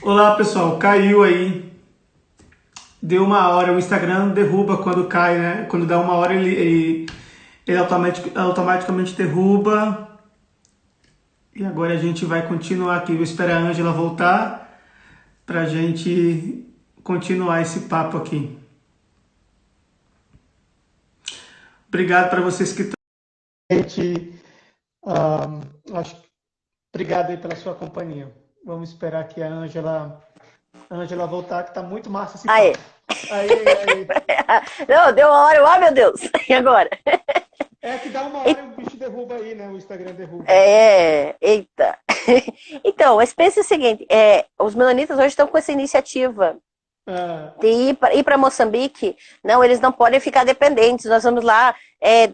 Olá pessoal, caiu aí, deu uma hora, o Instagram derruba quando cai, né? Quando dá uma hora ele automaticamente derruba. E agora a gente vai continuar aqui, vou esperar a Ângela voltar pra gente continuar esse papo aqui. Obrigado para vocês que estão. Gente, acho, obrigado aí pela sua companhia. Vamos esperar que a Ângela voltar, que tá muito massa esse Aê. papo. Aí. Não, deu uma hora, meu Deus. E agora? É que dá uma E- hora e o bicho derruba aí, né? O Instagram derruba. Eita. Então, mas pense o seguinte, os menonitas hoje estão com essa iniciativa Ah, de ir para Moçambique. Não, eles não podem ficar dependentes. Nós vamos lá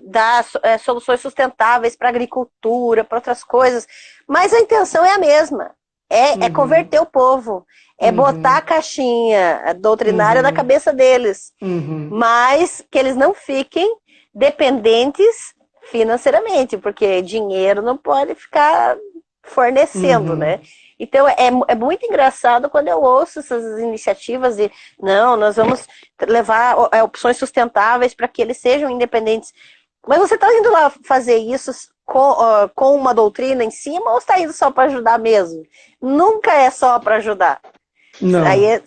dar soluções sustentáveis para a agricultura, para outras coisas. Mas a intenção é a mesma. É uhum, converter o povo. É botar a uhum, caixinha doutrinária na uhum, cabeça deles. uhum, Mas que eles não fiquem dependentes financeiramente, porque dinheiro não pode ficar fornecendo, né? uhum. Então é muito engraçado quando eu ouço essas iniciativas de não, nós vamos levar opções sustentáveis para que eles sejam independentes. Mas você está indo lá fazer isso com uma doutrina em cima ou está indo só para ajudar mesmo? Nunca é só para ajudar. Aí Não.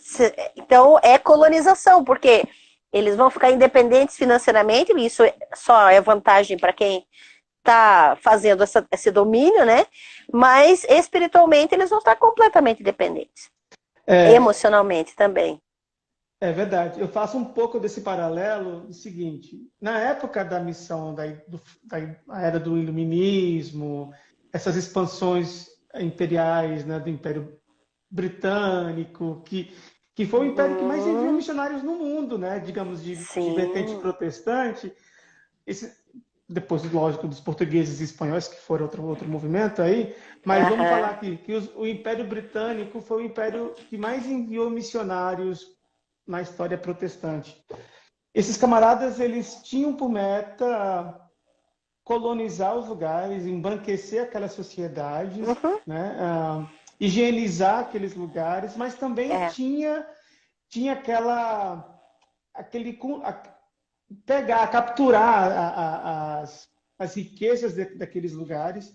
então é colonização, porque eles vão ficar independentes financeiramente, e isso só é vantagem para quem está fazendo esse domínio, né? Mas espiritualmente eles vão estar completamente dependentes. É, Emocionalmente também. é verdade. Eu faço um pouco desse paralelo, o seguinte, na época da missão da era do Iluminismo, essas expansões imperiais, né, do Império Britânico, que foi o império que mais enviou Uhum, missionários no mundo, né, digamos, de vertente sim. protestante. Esse, depois, lógico, dos portugueses e espanhóis, que foram outro movimento aí, mas vamos falar Aham. aqui que o Império Britânico foi o império que mais enviou missionários na história protestante. Esses camaradas, eles tinham por meta colonizar os lugares, embranquecer aquelas sociedades, Uhum, né? Higienizar aqueles lugares, mas também é. tinha aquele pegar, capturar as riquezas daqueles lugares.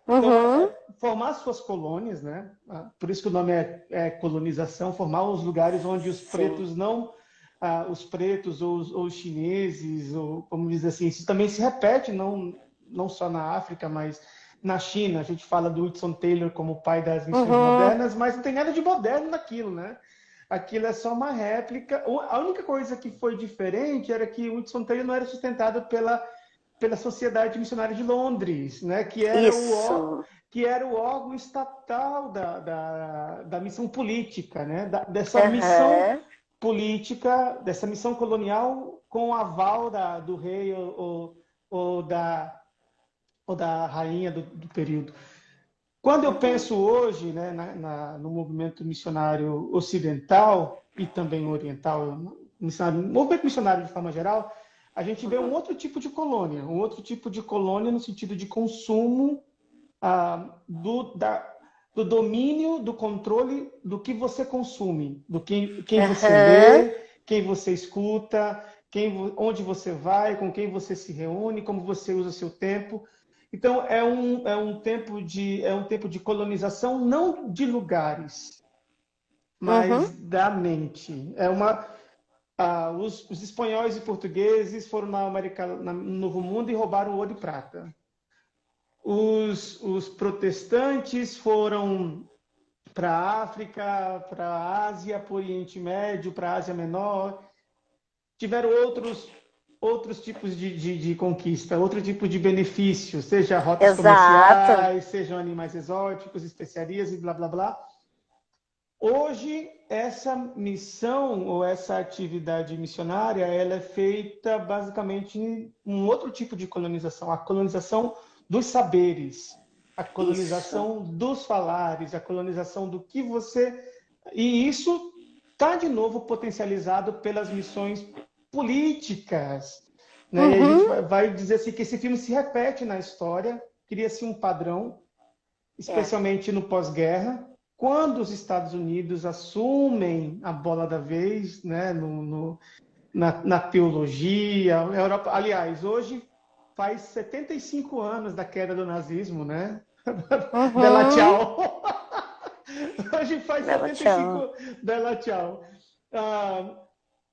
Então, Uhum, formar suas colônias, né? Por isso que o nome é colonização, formar os lugares onde os sim. pretos não, os pretos ou os chineses, ou vamos dizer assim, isso também se repete, não só na África, mas na China. A gente fala do Hudson Taylor como o pai das missões Uhum, modernas, mas não tem nada de moderno naquilo, né? Aquilo é só uma réplica. A única coisa que foi diferente era que o Hudson Taylor não era sustentado pela Sociedade Missionária de Londres, né? isso. Que era o órgão estatal da missão política, né? Dessa missão Aham. política, dessa missão colonial com o aval do rei ou da, ou da rainha do período. Quando eu Uhum. penso hoje, né, no movimento missionário ocidental e também oriental, movimento missionário de forma geral, a gente vê um Uhum. outro tipo de colônia, um outro tipo de colônia no sentido de consumo do domínio, do controle do que você consome, quem você Aham. lê, quem você escuta, onde você vai, com quem você se reúne, como você usa seu tempo. Então é um tempo de colonização não de lugares, Uhum. mas da mente. Os espanhóis e portugueses foram na América, no Novo Mundo e roubaram ouro e prata. Os protestantes foram para a África, para a Ásia, para o Oriente Médio, para a Ásia Menor. Tiveram outros tipos de conquista, outro tipo de benefício, seja rotas Exato. comerciais, sejam animais exóticos, especiarias e blá blá blá. Hoje, essa missão ou essa atividade missionária, ela é feita basicamente em um outro tipo de colonização, a colonização dos saberes, a Isso. colonização dos falares, a colonização do que você... E isso está, de novo, potencializado pelas missões políticas. Né? E a gente Uhum. vai dizer assim que esse filme se repete na história, cria-se um padrão, É. especialmente no pós-guerra, quando os Estados Unidos assumem a bola da vez, né, na teologia, a Europa, aliás, hoje faz 75 anos da queda do nazismo, né? Bela Uhum. tchau. Hoje faz Bela tchau. 75, Bela tchau. Ah,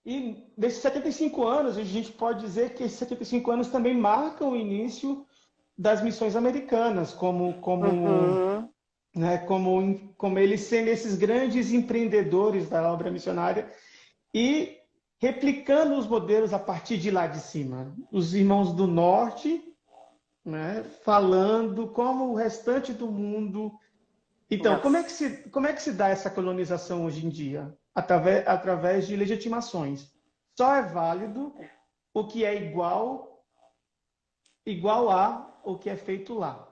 e desses 75 anos, a gente pode dizer que esses 75 anos também marcam o início das missões americanas, Uhum. né, como eles sendo esses grandes empreendedores da obra missionária e replicando os modelos a partir de lá de cima. Os irmãos do norte, né, falando como o restante do mundo. Então, Nossa. como é que se dá essa colonização hoje em dia? Através de legitimações. Só é válido o que é igual a o que é feito lá.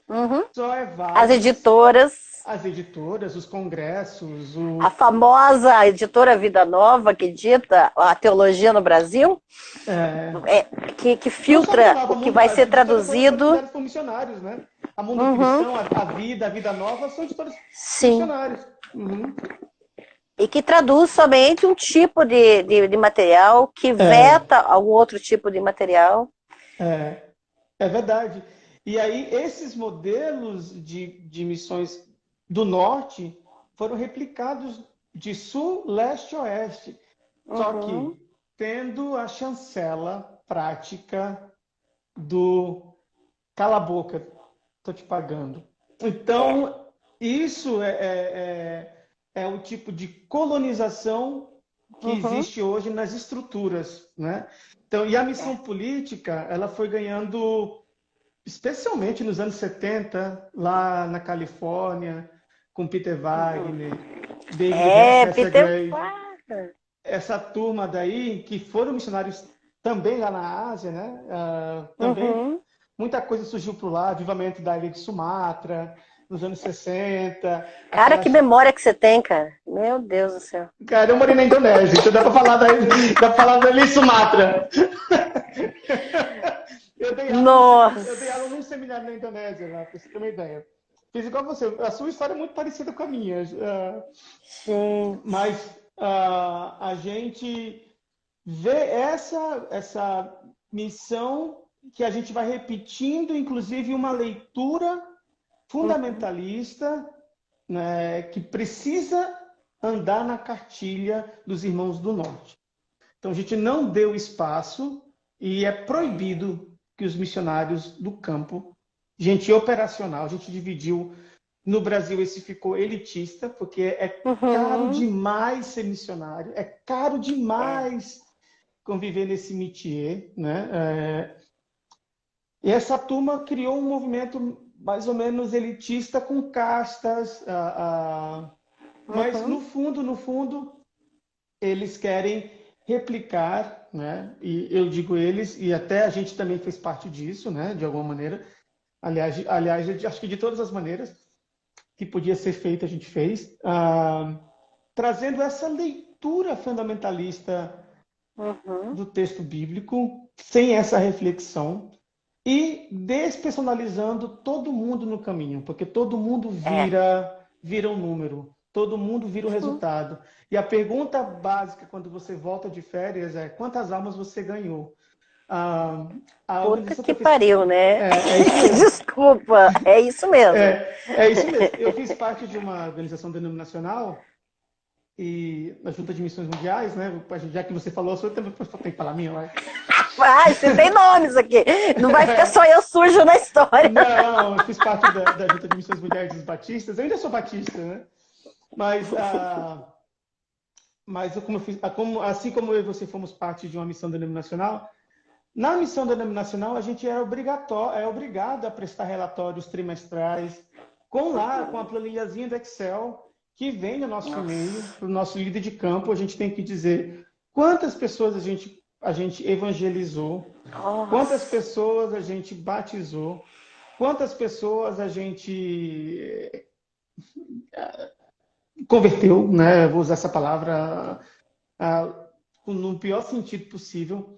Uhum. Só é As válido editoras, as editoras, os congressos, a famosa editora Vida Nova, que dita a teologia no Brasil, é, que não só Vida filtra Nova, o que vai as ser editoras foram traduzido. fundadas por missionários, né? A Mundo Uhum. Cristão, a Vida Nova, são editoras Sim. missionários. Uhum. E que traduz somente um tipo de material, que É, veta algum outro tipo de material. é, é verdade. E aí, esses modelos de missões do norte foram replicados de sul, leste e oeste. Só Uhum. que tendo a chancela prática do cala a boca, tô te pagando. É. Então, isso é o tipo de colonização que Uhum. existe hoje nas estruturas, né? Então, e a missão política, ela foi ganhando, especialmente nos anos 70, lá na Califórnia, com Peter Wagner, David É, Peter Cassagrave, Parker. essa turma daí, que foram missionários também lá na Ásia, né? Também Uhum. muita coisa surgiu por lá, avivamento da ilha de Sumatra, nos anos 60, Cara, aquela. que memória que você tem, cara. Meu Deus do céu. Cara, eu morei na Indonésia, então dá pra falar da ilha de Sumatra. Eu dei aula Nossa. num seminário na Indonésia, lá, pra você ter uma ideia. Fiz igual você, a sua história é muito parecida com a minha, Gente. mas a gente vê essa missão que a gente vai repetindo, inclusive uma leitura Uhum. fundamentalista, né, que precisa andar na cartilha dos irmãos do norte. Então a gente não deu espaço e é proibido que os missionários do campo, gente operacional, a gente dividiu. No Brasil esse ficou elitista, porque é caro Uhum. demais ser missionário, é caro É. demais conviver nesse métier, né? E essa turma criou um movimento mais ou menos elitista com castas, mas Uhum. no fundo, eles querem replicar, né? E eu digo eles, e até a gente também fez parte disso, né? De alguma maneira. Aliás, eu acho que de todas as maneiras que podia ser feito, a gente fez, trazendo essa leitura fundamentalista Uhum. do texto bíblico, sem essa reflexão, e despersonalizando todo mundo no caminho, porque todo mundo É. vira um número, todo mundo vira um Sim. resultado. E a pergunta básica quando você volta de férias é: quantas almas você ganhou? A, a Puta organização que que eu fiz pariu, né? é isso mesmo. Desculpa, é isso mesmo. É isso mesmo. Eu fiz parte de uma organização denominacional e na Junta de Missões Mundiais, né? Já que você falou, eu também tenho que falar a minha, vai. Vai, você tem nomes aqui. Não vai ficar só eu sujo na história. Não, eu fiz parte da Junta de Missões Mundiais dos Batistas. Eu ainda sou batista, né? Mas, como eu fiz, assim como eu e você fomos parte de uma missão denominacional, na missão denominacional a gente é obrigado a prestar relatórios trimestrais com a planilhazinha do Excel que vem no nosso e-mail, Nossa. para o nosso líder de campo. A gente tem que dizer quantas pessoas a gente evangelizou, quantas Nossa. pessoas a gente batizou, quantas pessoas a gente converteu, né? Vou usar essa palavra no pior sentido possível.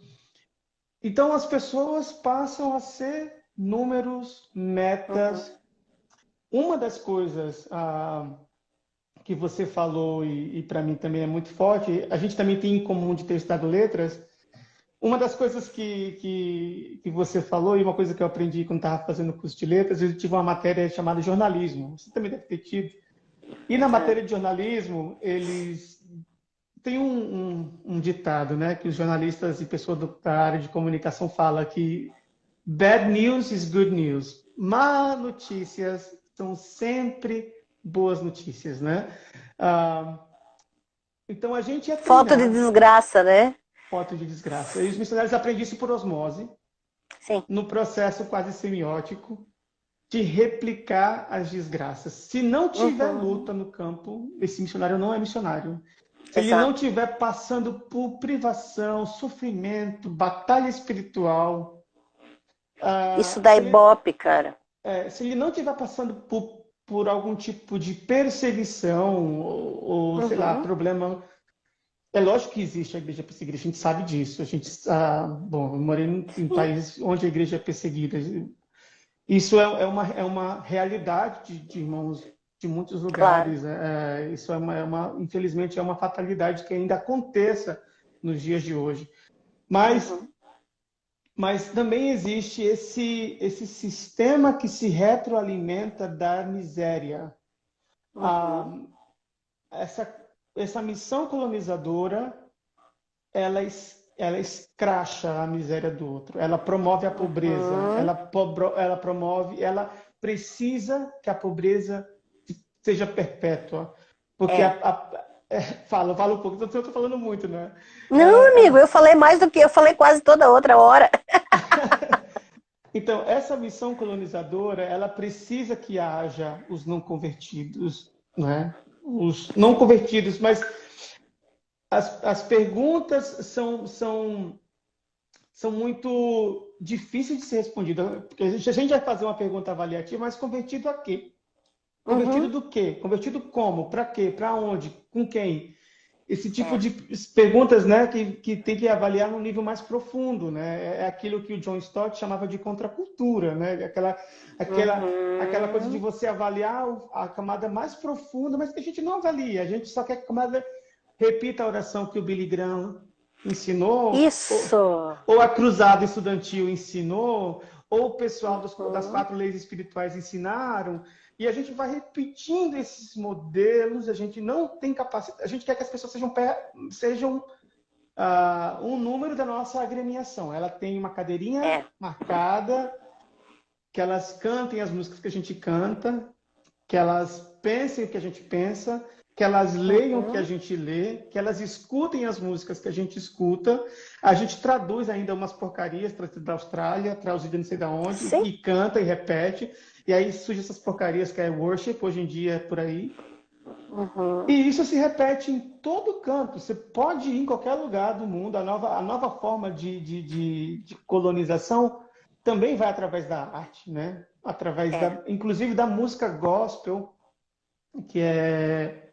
Então, as pessoas passam a ser números, Uhum. metas. Uma das coisas que você falou e para mim também é muito forte, a gente também tem em comum de ter estudado letras. Uma das coisas que você falou, e uma coisa que eu aprendi quando estava fazendo o curso de letras, eu tive uma matéria chamada jornalismo. Você também deve ter tido. E na Uhum. matéria de jornalismo, eles têm um ditado, né? Que os jornalistas e pessoas da área de comunicação falam que bad news is good news. Má notícias são sempre boas notícias, né? Ah, então a gente é Falta de treinado, desgraça, né? foto de desgraça. E os missionários aprendem isso por osmose, Sim. no processo quase semiótico de replicar as desgraças. Se não tiver Uhum. luta no campo, esse missionário não é missionário. Se ele não Exato. estiver passando por privação, sofrimento, batalha espiritual, Isso se dá ele, ibope, cara. se ele não estiver passando por algum tipo de perseguição ou, sei lá, Uhum. problema. É lógico que existe a igreja perseguida, a gente sabe disso. A gente, bom, eu morei em Sim. países onde a igreja é perseguida. Isso é uma realidade de irmãos de muitos Claro. lugares. Isso infelizmente, é uma fatalidade que ainda aconteça nos dias de hoje. Mas, Uhum. mas também existe esse sistema que se retroalimenta da miséria. Ah, Uhum. essa missão colonizadora ela escracha a miséria do outro, ela promove a pobreza, Uhum. ela promove, ela precisa que a pobreza seja perpétua, porque É. fala um pouco, eu estou falando muito, né? Não, amigo, eu falei mais do que eu falei quase toda outra hora. Então, essa missão colonizadora, ela precisa que haja os não convertidos, né? Os não convertidos, mas as perguntas são muito difíceis de ser respondidas. Porque a gente vai fazer uma pergunta avaliativa, mas convertido a quê? Convertido Uhum. do quê? Convertido como? Para quê? Para onde? Com quem? Esse tipo É. de perguntas, né, que tem que avaliar num nível mais profundo, né? É aquilo que o John Stott chamava de contracultura, né? Aquela coisa de Uhum. você avaliar a camada mais profunda, mas que a gente não avalia. A gente só quer que a camada repita a oração que o Billy Graham ensinou, Isso. ou a cruzada estudantil ensinou, ou o pessoal das Uhum. 4 leis espirituais ensinaram, e a gente vai repetindo esses modelos, a gente não tem capacidade, a gente quer que as pessoas sejam um número da nossa agremiação. Ela tem uma cadeirinha É. marcada, que elas cantem as músicas que a gente canta, que elas pensem o que a gente pensa, que elas leiam o que a Uhum. gente lê, que elas escutem as músicas que a gente escuta. A gente traduz ainda umas porcarias trazidas da Austrália, traduzida não sei de onde, Sim. e canta e repete. E aí surgem essas porcarias que é worship, hoje em dia é por aí. Uhum. E isso se repete em todo canto. Você pode ir em qualquer lugar do mundo. A nova forma de colonização também vai através da arte, né? Através É. inclusive da música gospel, que é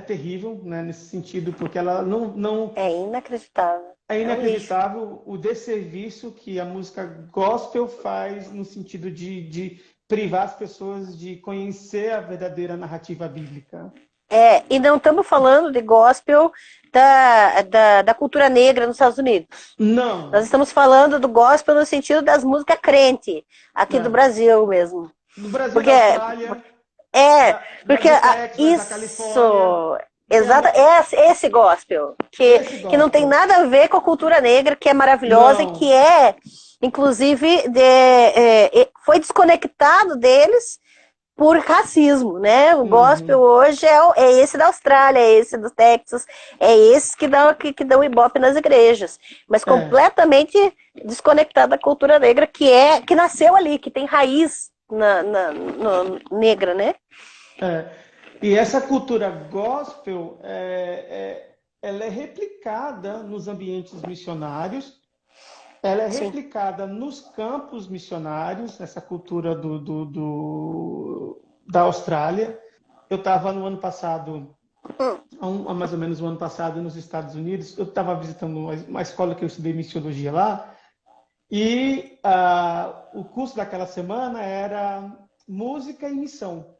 terrível, né, nesse sentido, porque ela não É inacreditável. é É um lixo. inacreditável o desserviço que a música gospel faz no sentido de privar as pessoas de conhecer a verdadeira narrativa bíblica. É, e não estamos falando de gospel da cultura negra nos Estados Unidos. Nós Não, estamos falando do gospel no sentido das músicas crente, aqui do né? Brasil mesmo. No Brasil, Porque da Austrália, é, porque do Texas, da Califórnia, isso, que é exato, uma, é esse gospel, esse que não tem gospel. nada a ver com a cultura negra, que é maravilhosa e que Não. é, inclusive, foi desconectado deles por racismo, né? O gospel Uhum. hoje é esse da Austrália, é esse do Texas, é esse que dão ibope nas igrejas, mas É, completamente desconectado da cultura negra que nasceu ali, que tem raiz negra, né? é. E essa cultura gospel, ela é replicada nos ambientes missionários, ela é Sim. replicada nos campos missionários, essa cultura da Austrália. Eu estava no ano passado, Hum. há mais ou menos um ano passado, nos Estados Unidos. Eu estava visitando uma escola que eu estudei missiologia lá, e o curso daquela semana era música e missão.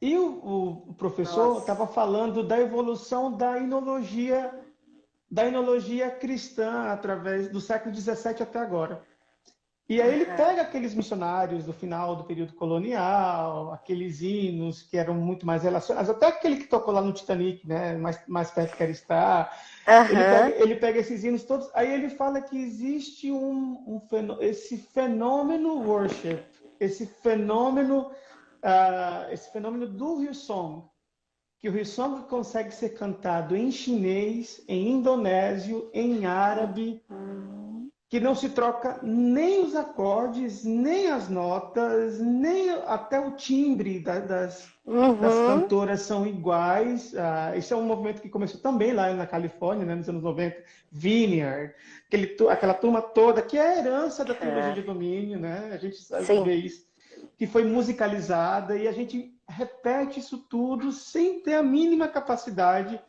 E o professor Nossa. estava falando da evolução da enologia cristã através do século XVII até agora. E aí ele Aham. pega aqueles missionários do final do período colonial, aqueles hinos que eram muito mais relacionados, até aquele que tocou lá no Titanic, né? Mais perto quero estar. Aham. Ele pega esses hinos todos, aí ele fala que existe esse fenômeno worship, esse fenômeno do Hillsong, que o Hillsong consegue ser cantado em chinês, em indonésio, em árabe, Uhum. que não se troca nem os acordes, nem as notas, nem até o timbre das Uhum. cantoras são iguais. Isso é um movimento que começou também lá na Califórnia, né, nos anos 90, Vineyard, aquela turma toda, que é a herança da teologia de É. domínio, né? A gente Sim. vê isso, que foi musicalizada, e a gente repete isso tudo sem ter a mínima capacidade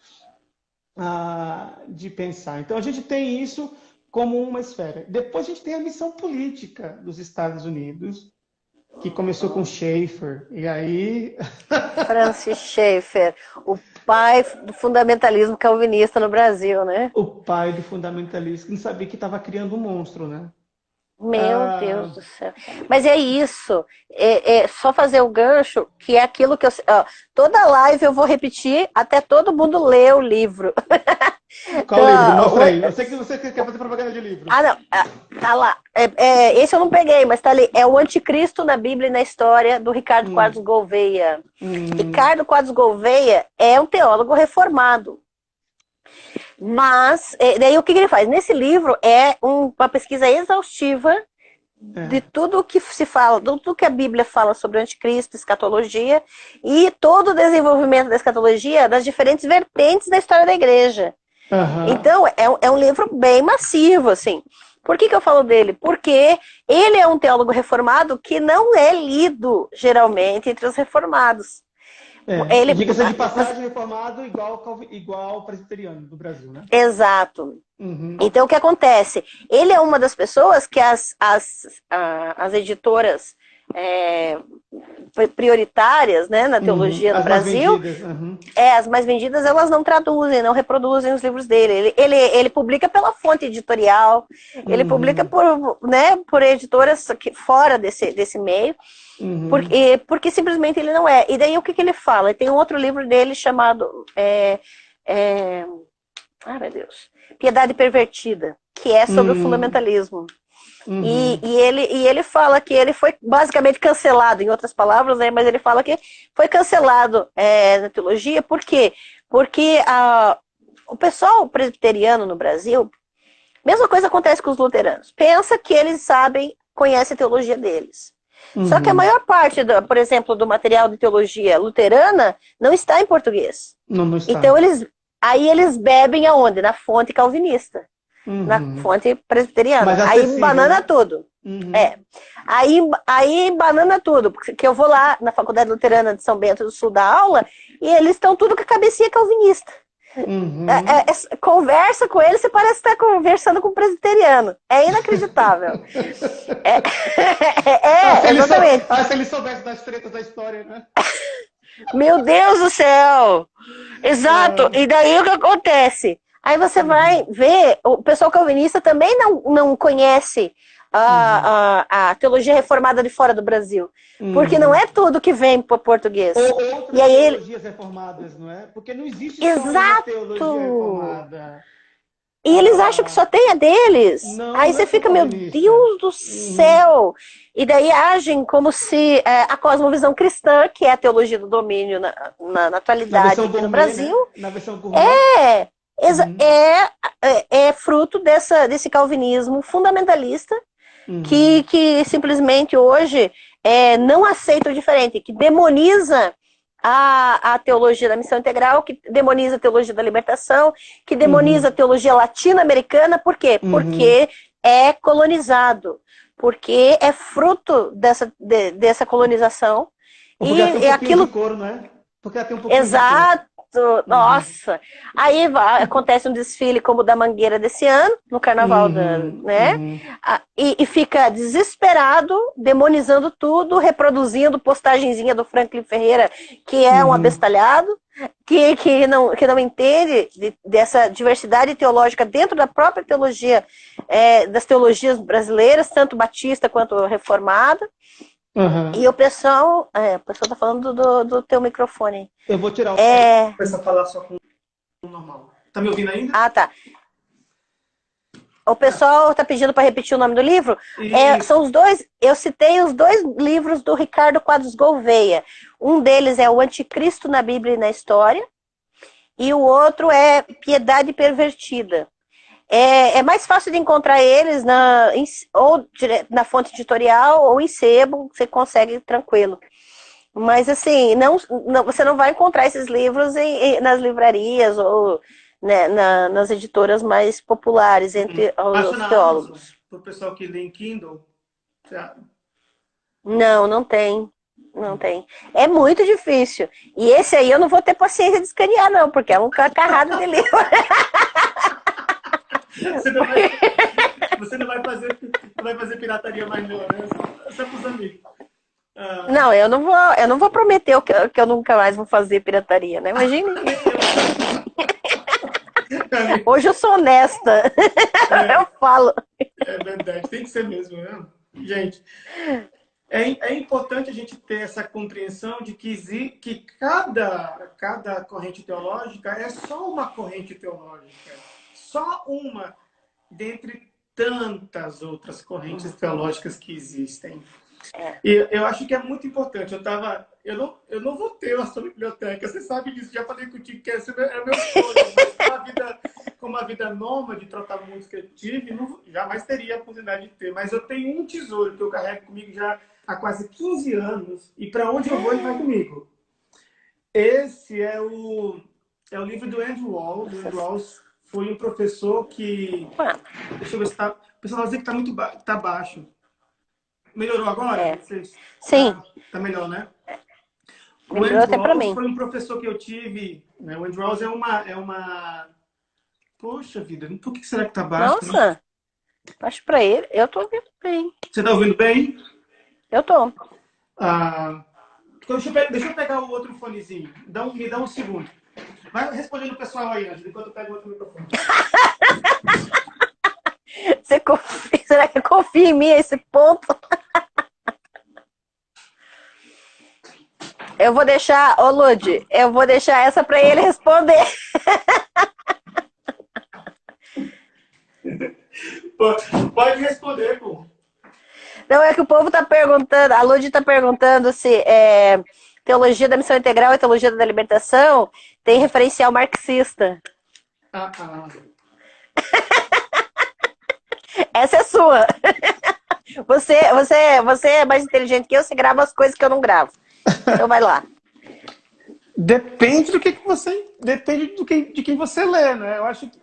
de pensar. Então a gente tem isso como uma esfera. Depois a gente tem a missão política dos Estados Unidos, que começou com Uhum. Schaeffer, e aí Francis Schaeffer, o pai do fundamentalismo calvinista no Brasil, né? o pai do fundamentalismo, que não sabia que estava criando um monstro, né? Meu Deus Ah, do céu. Mas é isso. É só fazer o gancho, que é aquilo que eu. Ó, toda live eu vou repetir até todo mundo ler o livro. qual livro? Mostra Então, aí. Eu sei que você quer fazer propaganda de livro. não. Tá lá. Esse eu não peguei, mas tá ali. É o Anticristo na Bíblia e na História, do Ricardo Hum, Quadros Gouveia. hum, Ricardo Quadros Gouveia é um teólogo reformado. Mas, daí o que ele faz? Nesse livro é uma pesquisa exaustiva de é. tudo o que se fala, de tudo que a Bíblia fala sobre o anticristo, escatologia, e todo o desenvolvimento da escatologia das diferentes vertentes da história da igreja. Aham. Então, é um livro bem massivo, assim. Por que eu falo dele? Porque ele é um teólogo reformado que não é lido, geralmente, entre os reformados. E Ele, diga-se de passagem, reformado igual presbiteriano do Brasil, né? exato. Uhum, Então, o que acontece? Ele é uma das pessoas que as editoras é, prioritárias, né, na uhum. teologia no As mais Brasil, vendidas. Uhum, as mais vendidas, elas não traduzem, não reproduzem os livros dele. Ele publica pela fonte editorial, ele publica uhum, por editoras fora desse meio, uhum. porque simplesmente ele não é. E daí o que ele fala? Tem um outro livro dele chamado é, meu Deus, Piedade Pervertida, que é sobre o Uhum, fundamentalismo. uhum, E ele fala que ele foi basicamente cancelado, em outras palavras, né, mas ele fala que foi cancelado na teologia, por quê? Porque o pessoal presbiteriano no Brasil, mesma coisa acontece com os luteranos, pensa que eles sabem, conhecem a teologia deles. Só que a uhum. maior parte, por exemplo, do material de teologia luterana não está em português. Não, não Então, está. aí eles bebem aonde? Na fonte calvinista, na Uhum. fonte presbiteriana. Mais Aí acessível, banana né? tudo. Uhum, É. Aí banana tudo, porque eu vou lá na Faculdade Luterana de São Bento do Sul dar aula e eles estão tudo com a cabecinha calvinista. uhum. Conversa com eles, você parece estar conversando com um presbiteriano. É inacreditável. É, exatamente. Se ele soubesse das tretas da história, né? Meu Deus do céu! Exato. Ah, E daí o que acontece? Aí você vai uhum, ver, o pessoal calvinista também não conhece uhum, a teologia reformada de fora do Brasil. Porque não uhum. é tudo que vem para o português. Ou E outras aí ele. teologias reformadas, não é? Porque não existe só uma teologia Exato! reformada. E eles acham que só Ah, tem a deles. não, Aí não é você só fica, meu calvinista. Deus do Uhum, céu! E daí agem como se a cosmovisão cristã, que é a teologia do domínio na na atualidade versão aqui no gourmet, Brasil, né? Na versão gourmet. é, Uhum, é fruto desse calvinismo fundamentalista uhum, que simplesmente hoje não aceita o diferente, que demoniza a teologia da missão integral, que demoniza a teologia da libertação, que demoniza a uhum, teologia latino-americana. Por quê? uhum. Porque é colonizado, porque é fruto dessa colonização Ou porque ela tem um e pouquinho de aquilo couro, não é? Porque ela tem um pouquinho de tempo. Exato! Nossa! Aí acontece um desfile como o da Mangueira desse ano, no Carnaval, Uhum, né? uhum, E fica desesperado, demonizando tudo, reproduzindo postagenzinha do Franklin Ferreira, que é um uhum, abestalhado, que não entende dessa diversidade teológica dentro da própria teologia, das teologias brasileiras, tanto batista quanto reformada. uhum. E o pessoal tá falando do teu microfone. Eu vou tirar o fone e É, começar a falar só com o normal. Tá me ouvindo ainda? tá. O pessoal está pedindo para repetir o nome do livro. São Isso. os dois. Eu citei os dois livros do Ricardo Quadros Gouveia. Um deles é O Anticristo na Bíblia e na História, e o outro é Piedade Pervertida. É mais fácil de encontrar eles ou na fonte editorial ou em sebo, você consegue tranquilo. Mas assim, você não vai encontrar esses livros nas livrarias ou, né, nas editoras mais populares entre Acha os na Amazon, teólogos. pro pessoal que lê em Kindle. Tá? Não, não tem. Não tem. É muito difícil. E esse aí eu não vou ter paciência de escanear, não, porque é um carrado de livro. Você não vai, você não vai fazer pirataria mais não, né? Só pros amigos. Ah, Não, eu não vou prometer que eu nunca mais vou fazer pirataria, né? Imagine. nem eu. Hoje eu sou honesta. É, Eu falo. é verdade, tem que ser mesmo, né? Gente, é importante a gente ter essa compreensão de que cada corrente teológica é só uma corrente teológica. Só uma dentre tantas outras correntes teológicas que existem. E eu acho que é muito importante. Eu não vou ter a sua biblioteca, você sabe disso, já falei contigo que esse é o meu sonho, mas com uma vida nômade, de trocar mundos que eu tive, jamais teria a oportunidade de ter. Mas eu tenho um tesouro que eu carrego comigo já há quase 15 anos, e para onde eu vou, ele vai comigo. Esse é o livro do Andrew Walls. O Andrew Walls foi um professor que... Deixa eu ver se está... O pessoal vai dizer que está muito tá baixo. Melhorou agora? É. Não sei se Sim, tá melhor, né? O melhorou Andrew até para Walls mim. foi um professor que eu tive. Né? O Andrew Walls é uma... Poxa vida, por que será que tá baixo? Né? Nossa, acho para ele. Eu tô ouvindo bem. Você tá ouvindo bem? Eu tô. Ah, então deixa eu pegar o outro fonezinho. Me dá um segundo. Vai respondendo o pessoal aí, Ângela, enquanto eu pego o outro microfone. Será que confia em mim a esse ponto? Eu vou deixar, ô Lud, eu vou deixar essa para ele responder. Pode responder, pô. Não, é que o povo tá perguntando, a Lud tá perguntando se teologia da missão integral e teologia da libertação tem referencial marxista. Ah, ah. Essa é sua. Você é mais inteligente que eu, você grava as coisas que eu não gravo. Então vai lá. Depende do que você. Depende de quem você lê, né? Eu acho que.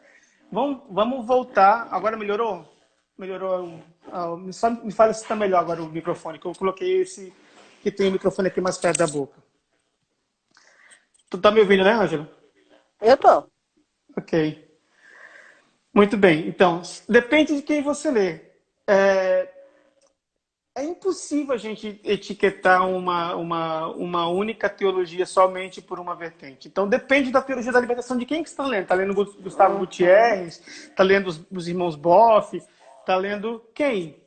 Vamos voltar. Agora melhorou? Melhorou. Só me fala se está melhor agora o microfone, que eu coloquei esse que tem o microfone aqui mais perto da boca. Tu tá me ouvindo, né, Ângela? Eu tô. Ok. Muito bem. Então, depende de quem você lê. É impossível a gente etiquetar uma única teologia somente por uma vertente. Então, depende da teologia da libertação de quem que está lendo. Está lendo Gustavo Gutierrez? Está lendo os irmãos Boff? Está lendo quem?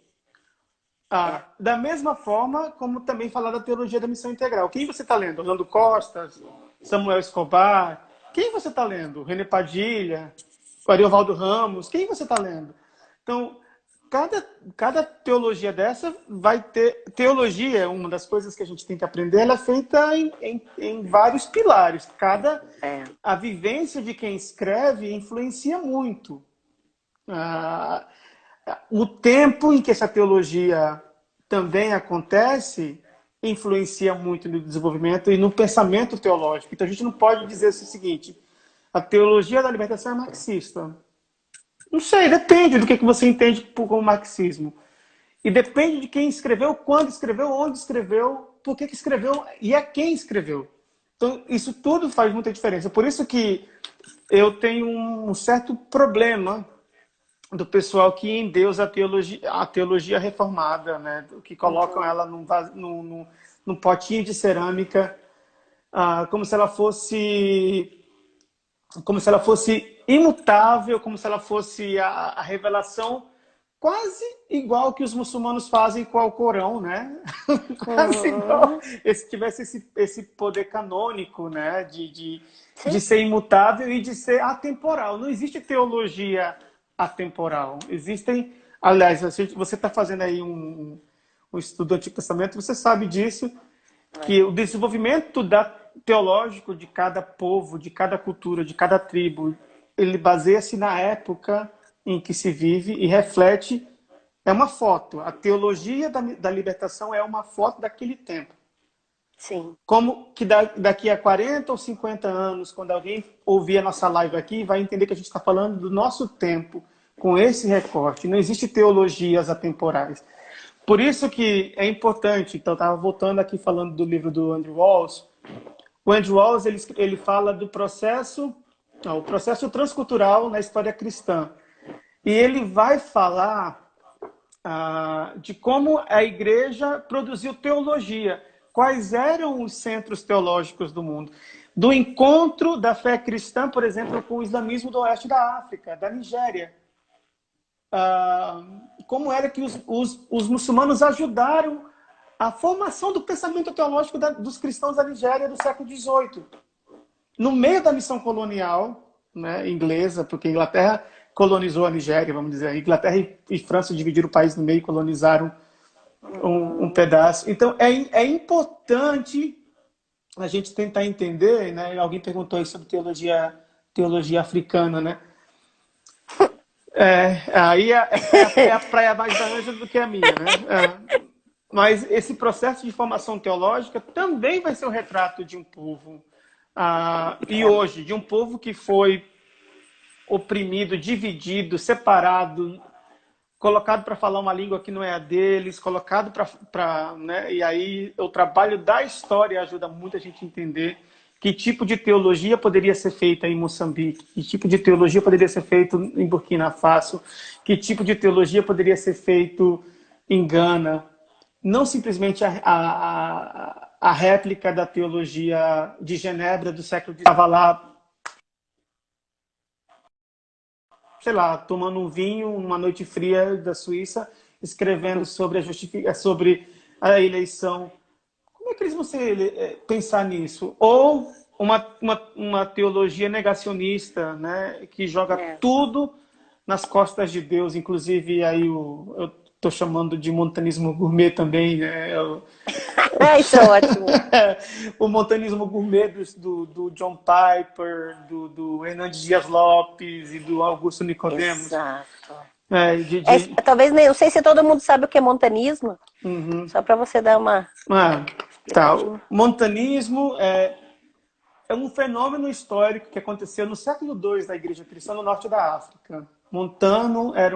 Da mesma forma como também falar da teologia da missão integral. Quem você está lendo? Orlando Costa? Samuel Escobar? Quem você está lendo? René Padilha? Ariovaldo Ramos? Quem você está lendo? Então, cada teologia dessa vai ter... Teologia, uma das coisas que a gente tem que aprender, ela é feita em vários pilares. A vivência de quem escreve influencia muito. O tempo em que essa teologia também acontece influencia muito no desenvolvimento e no pensamento teológico. Então a gente não pode dizer o seguinte: a teologia da libertação é marxista. Não sei, depende do que você entende como marxismo. E depende de quem escreveu, quando escreveu, onde escreveu, por que escreveu e a quem escreveu. Então, isso tudo faz muita diferença. Por isso que eu tenho um certo problema do pessoal que endeusa a teologia reformada, né? Que colocam ela num potinho de cerâmica, como se ela fosse imutável, como se ela fosse a revelação quase igual que os muçulmanos fazem com o Alcorão, né? Quase igual, se tivesse esse poder canônico, né? De ser imutável e de ser atemporal. Não existe teologia atemporal. Existem, aliás, você está fazendo aí um estudo do Antigo Testamento, você sabe disso, que o desenvolvimento teológico de cada povo, de cada cultura, de cada tribo, ele baseia-se na época em que se vive e reflete, é uma foto. A teologia da libertação é uma foto daquele tempo. Sim. Como que daqui a 40 ou 50 anos, quando alguém ouvir a nossa live aqui, vai entender que a gente está falando do nosso tempo, com esse recorte. Não existe teologias atemporais. Por isso que é importante, então, eu estava voltando aqui falando do livro do Andrew Walls. O Andrew Walls, ele fala do processo, o processo transcultural na história cristã. E ele vai falar de como a igreja produziu teologia. Quais eram os centros teológicos do mundo? Do encontro da fé cristã, por exemplo, com o islamismo do oeste da África, da Nigéria. Como era que os muçulmanos ajudaram a formação do pensamento teológico dos cristãos da Nigéria do século XVIII. No meio da missão colonial, né, inglesa, porque a Inglaterra colonizou a Nigéria, vamos dizer. A Inglaterra e França dividiram o país no meio e colonizaram um pedaço. Então, é importante a gente tentar entender, né? Alguém perguntou aí sobre teologia africana, né? Aí é a praia mais da Ângela do que a minha, né? Mas esse processo de formação teológica também vai ser o retrato de um povo. E hoje, de um povo que foi oprimido, dividido, separado, colocado para falar uma língua que não é a deles, colocado para... Né? E aí o trabalho da história ajuda muito a gente a entender que tipo de teologia poderia ser feita em Moçambique, que tipo de teologia poderia ser feito em Burkina Faso, que tipo de teologia poderia ser feito em Gana. Não simplesmente a réplica da teologia de Genebra do século XIX. Estava lá, sei lá, tomando um vinho, uma noite fria da Suíça, escrevendo sobre a eleição. Como é que eles vão pensar nisso? Ou uma teologia negacionista, né, que joga tudo nas costas de Deus, inclusive aí eu estou chamando de montanismo gourmet também, né? Isso é ótimo. O montanismo gourmet do John Piper, do Hernandes Dias Lopes e do Augusto Nicodemos. Exato. Talvez não sei se todo mundo sabe o que é montanismo. Só para você dar uma... Tá. O montanismo é um fenômeno histórico que aconteceu no século II da Igreja Cristã no norte da África. Montano era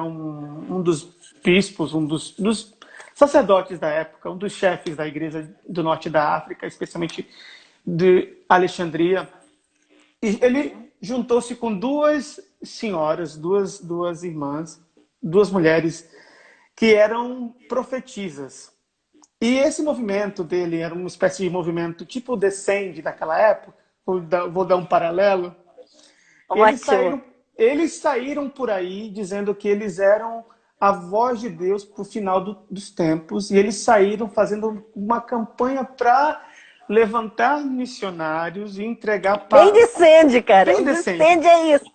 um dos bispos, um dos sacerdotes da época, um dos chefes da Igreja do norte da África, especialmente de Alexandria. E ele juntou-se com duas senhoras, duas irmãs, duas mulheres que eram profetisas. E esse movimento dele era uma espécie de movimento tipo o Descende daquela época. Vou dar um paralelo. Eles saíram por aí dizendo que eles eram a voz de Deus para o final dos tempos. E eles saíram fazendo uma campanha para levantar missionários e entregar para... Bem Descende, cara. Bem Descende é isso.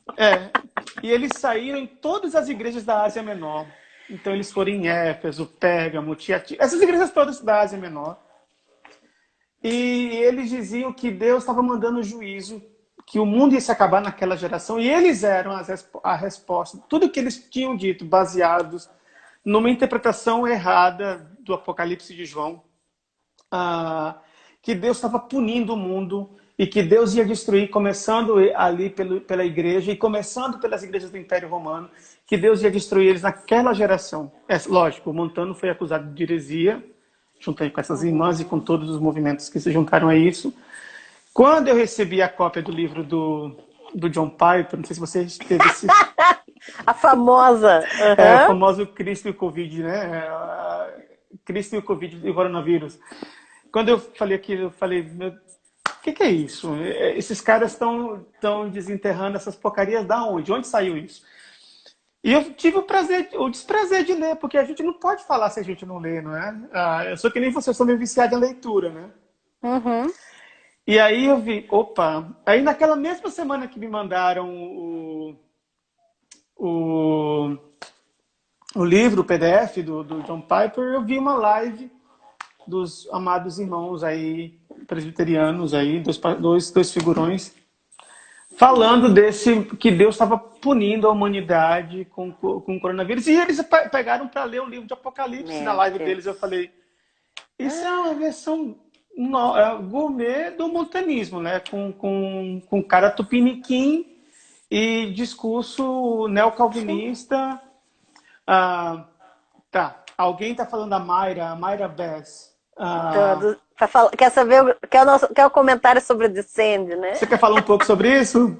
E eles saíram em todas as igrejas da Ásia Menor. Então eles foram em Éfeso, Pérgamo, Tiatira, essas igrejas todas da Ásia Menor. E eles diziam que Deus estava mandando juízo, que o mundo ia se acabar naquela geração, e eles eram a resposta. Tudo que eles tinham dito, baseados numa interpretação errada do Apocalipse de João, que Deus estava punindo o mundo e que Deus ia destruir, começando ali pela igreja e começando pelas igrejas do Império Romano, que Deus ia destruir eles naquela geração. Lógico, o Montano foi acusado de heresia, juntamente com essas irmãs e com todos os movimentos que se juntaram a isso. Quando eu recebi a cópia do livro do John Piper, não sei se você teve esse... A famosa. O Uhum. famoso Cristo e o Covid, né? Cristo e o Covid e o coronavírus. Quando eu falei aquilo, eu falei, o que é isso? Esses caras estão desenterrando essas porcarias da onde? De onde saiu isso? E eu tive o desprazer de ler, porque a gente não pode falar se a gente não lê, não é? Eu sou que nem você, eu sou meio viciado em leitura, né? Uhum. E aí eu vi, opa, aí naquela mesma semana que me mandaram o, o livro, o PDF do John Piper, eu vi uma live dos amados irmãos aí, presbiterianos aí, dois figurões, falando desse que Deus estava punindo a humanidade com o coronavírus. E eles pegaram para ler o livro de Apocalipse na Meu live deles. Eu Deus. falei, isso é uma versão gourmet do montanismo, né? Com cara tupiniquim e discurso neocalvinista. Tá, alguém está falando a Mayra Bess. Quer saber? Quer o comentário sobre o Descend, né? Você quer falar um pouco sobre isso?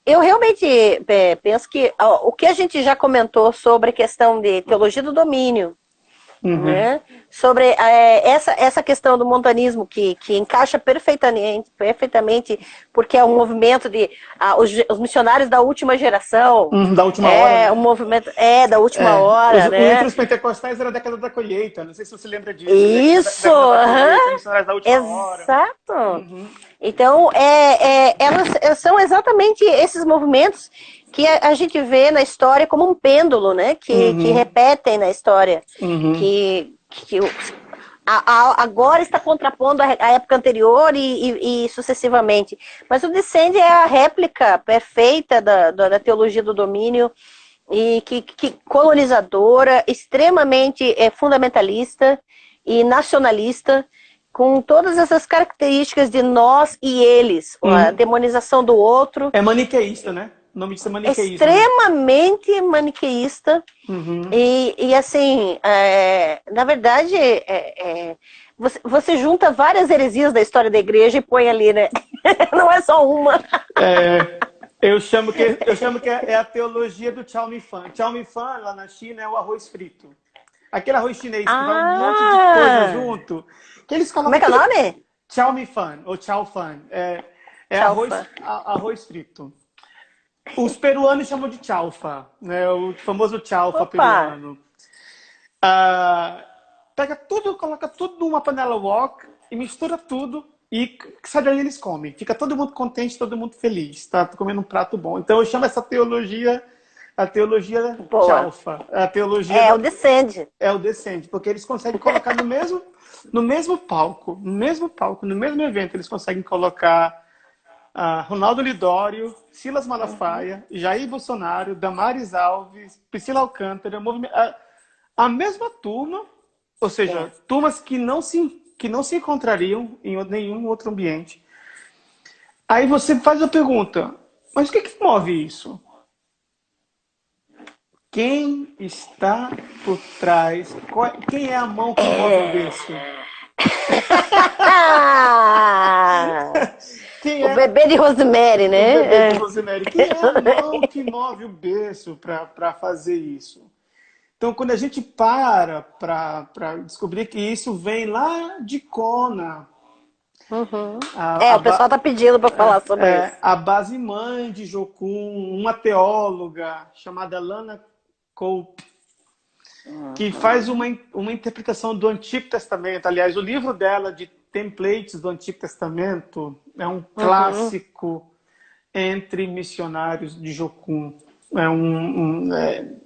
Eu realmente penso que o que a gente já comentou sobre a questão de teologia do domínio, Uhum. né? Sobre essa questão do montanismo que encaixa perfeitamente, porque é um movimento de os missionários da última geração, Da última hora, né? um movimento da última hora, Entre né? os pentecostais era a década da colheita. Não sei se você lembra disso. Isso, Década da colheita, missionários da última hora. exato. Uhum. Então, elas são exatamente esses movimentos que a gente vê na história como um pêndulo, né? Que repetem na história. Uhum. Que agora está contrapondo a época anterior e sucessivamente. Mas o Descende é a réplica perfeita da teologia do domínio e que colonizadora, extremamente fundamentalista e nacionalista, com todas essas características de nós e eles, a demonização do outro. É maniqueísta, né? O nome disso é maniqueísmo. Extremamente maniqueísta. Uhum. E assim, na verdade, você junta várias heresias da história da igreja e põe ali, né? Não é só uma. Eu chamo que é a teologia do Chow Mi Fan. Chow Mi Fan, lá na China, é o arroz frito. Aquele arroz chinês que vai um monte de coisa junto. Que eles colocam. Como é que é o nome? Chow Mi Fan, ou Chow Fan. Arroz frito. Os peruanos chamam de chaufa, né? O famoso chaufa peruano. Pega tudo, coloca tudo numa panela wok e mistura tudo e sai dali eles comem. Fica todo mundo contente, todo mundo feliz. Tá comendo um prato bom. Então eu chamo essa teologia a teologia chaufa. A teologia o Descende. É o Descende, porque eles conseguem colocar no mesmo palco, no mesmo evento, eles conseguem colocar Ronaldo Lidório, Silas Malafaia, Jair Bolsonaro, Damares Alves, Priscila Alcântara, a mesma turma, ou seja, turmas que não se encontrariam em nenhum outro ambiente. Aí você faz a pergunta, mas o que move isso? Quem está por trás? Quem é a mão que move o berço? O bebê de Rosemary, né? O bebê de Rosemary. Quem é a mão que move o berço para fazer isso? Então, quando a gente para descobrir que isso vem lá de Kona. O pessoal está pedindo para falar sobre isso. A base mãe de Jokun, uma teóloga chamada Lana Cope, que faz uma interpretação do Antigo Testamento. Aliás, o livro dela de templates do Antigo Testamento é um clássico entre missionários de Jokun.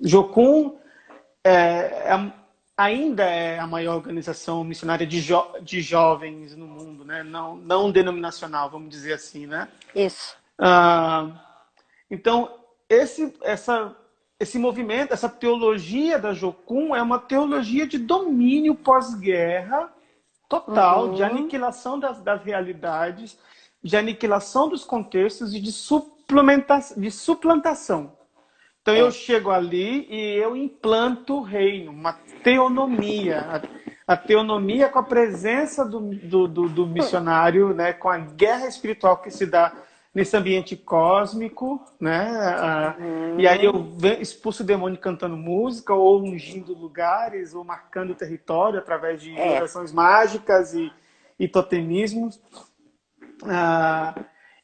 Jokun ainda é a maior organização missionária de jovens no mundo, né? Não denominacional, vamos dizer assim, né? Isso. Então, esse movimento, essa teologia da Jokun é uma teologia de domínio pós-guerra total, de aniquilação das realidades, de aniquilação dos contextos e de suplantação. Então eu chego ali e eu implanto o reino, uma teonomia. A teonomia com a presença do missionário, né, com a guerra espiritual que se dá nesse ambiente cósmico, né? E aí eu expulso o demônio cantando música, ou ungindo lugares, ou marcando território através de orações mágicas e totemismos.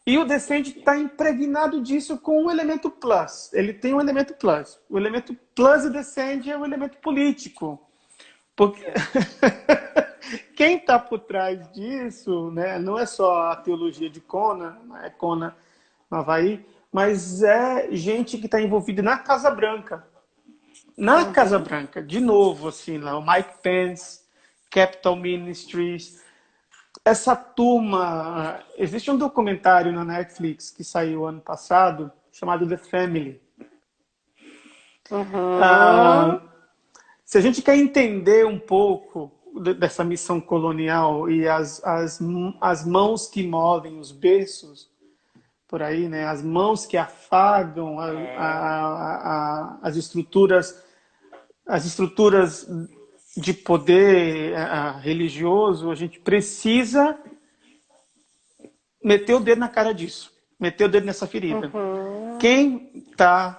E o Descende está impregnado disso com um elemento plus. Ele tem um elemento plus. O elemento plus do Descende é o elemento político. Porque quem está por trás disso, né, não é só a teologia de Kona, é Kona no Havaí, mas é gente que está envolvida na Casa Branca. Na Casa Branca, de novo, assim, lá, o Mike Pence, Capital Ministries, essa turma. Existe um documentário na Netflix que saiu ano passado, chamado The Family. Se a gente quer entender um pouco dessa missão colonial e as mãos que movem os berços, por aí, né? As mãos que afagam as estruturas de poder religioso, a gente precisa meter o dedo na cara disso, meter o dedo nessa ferida. Quem está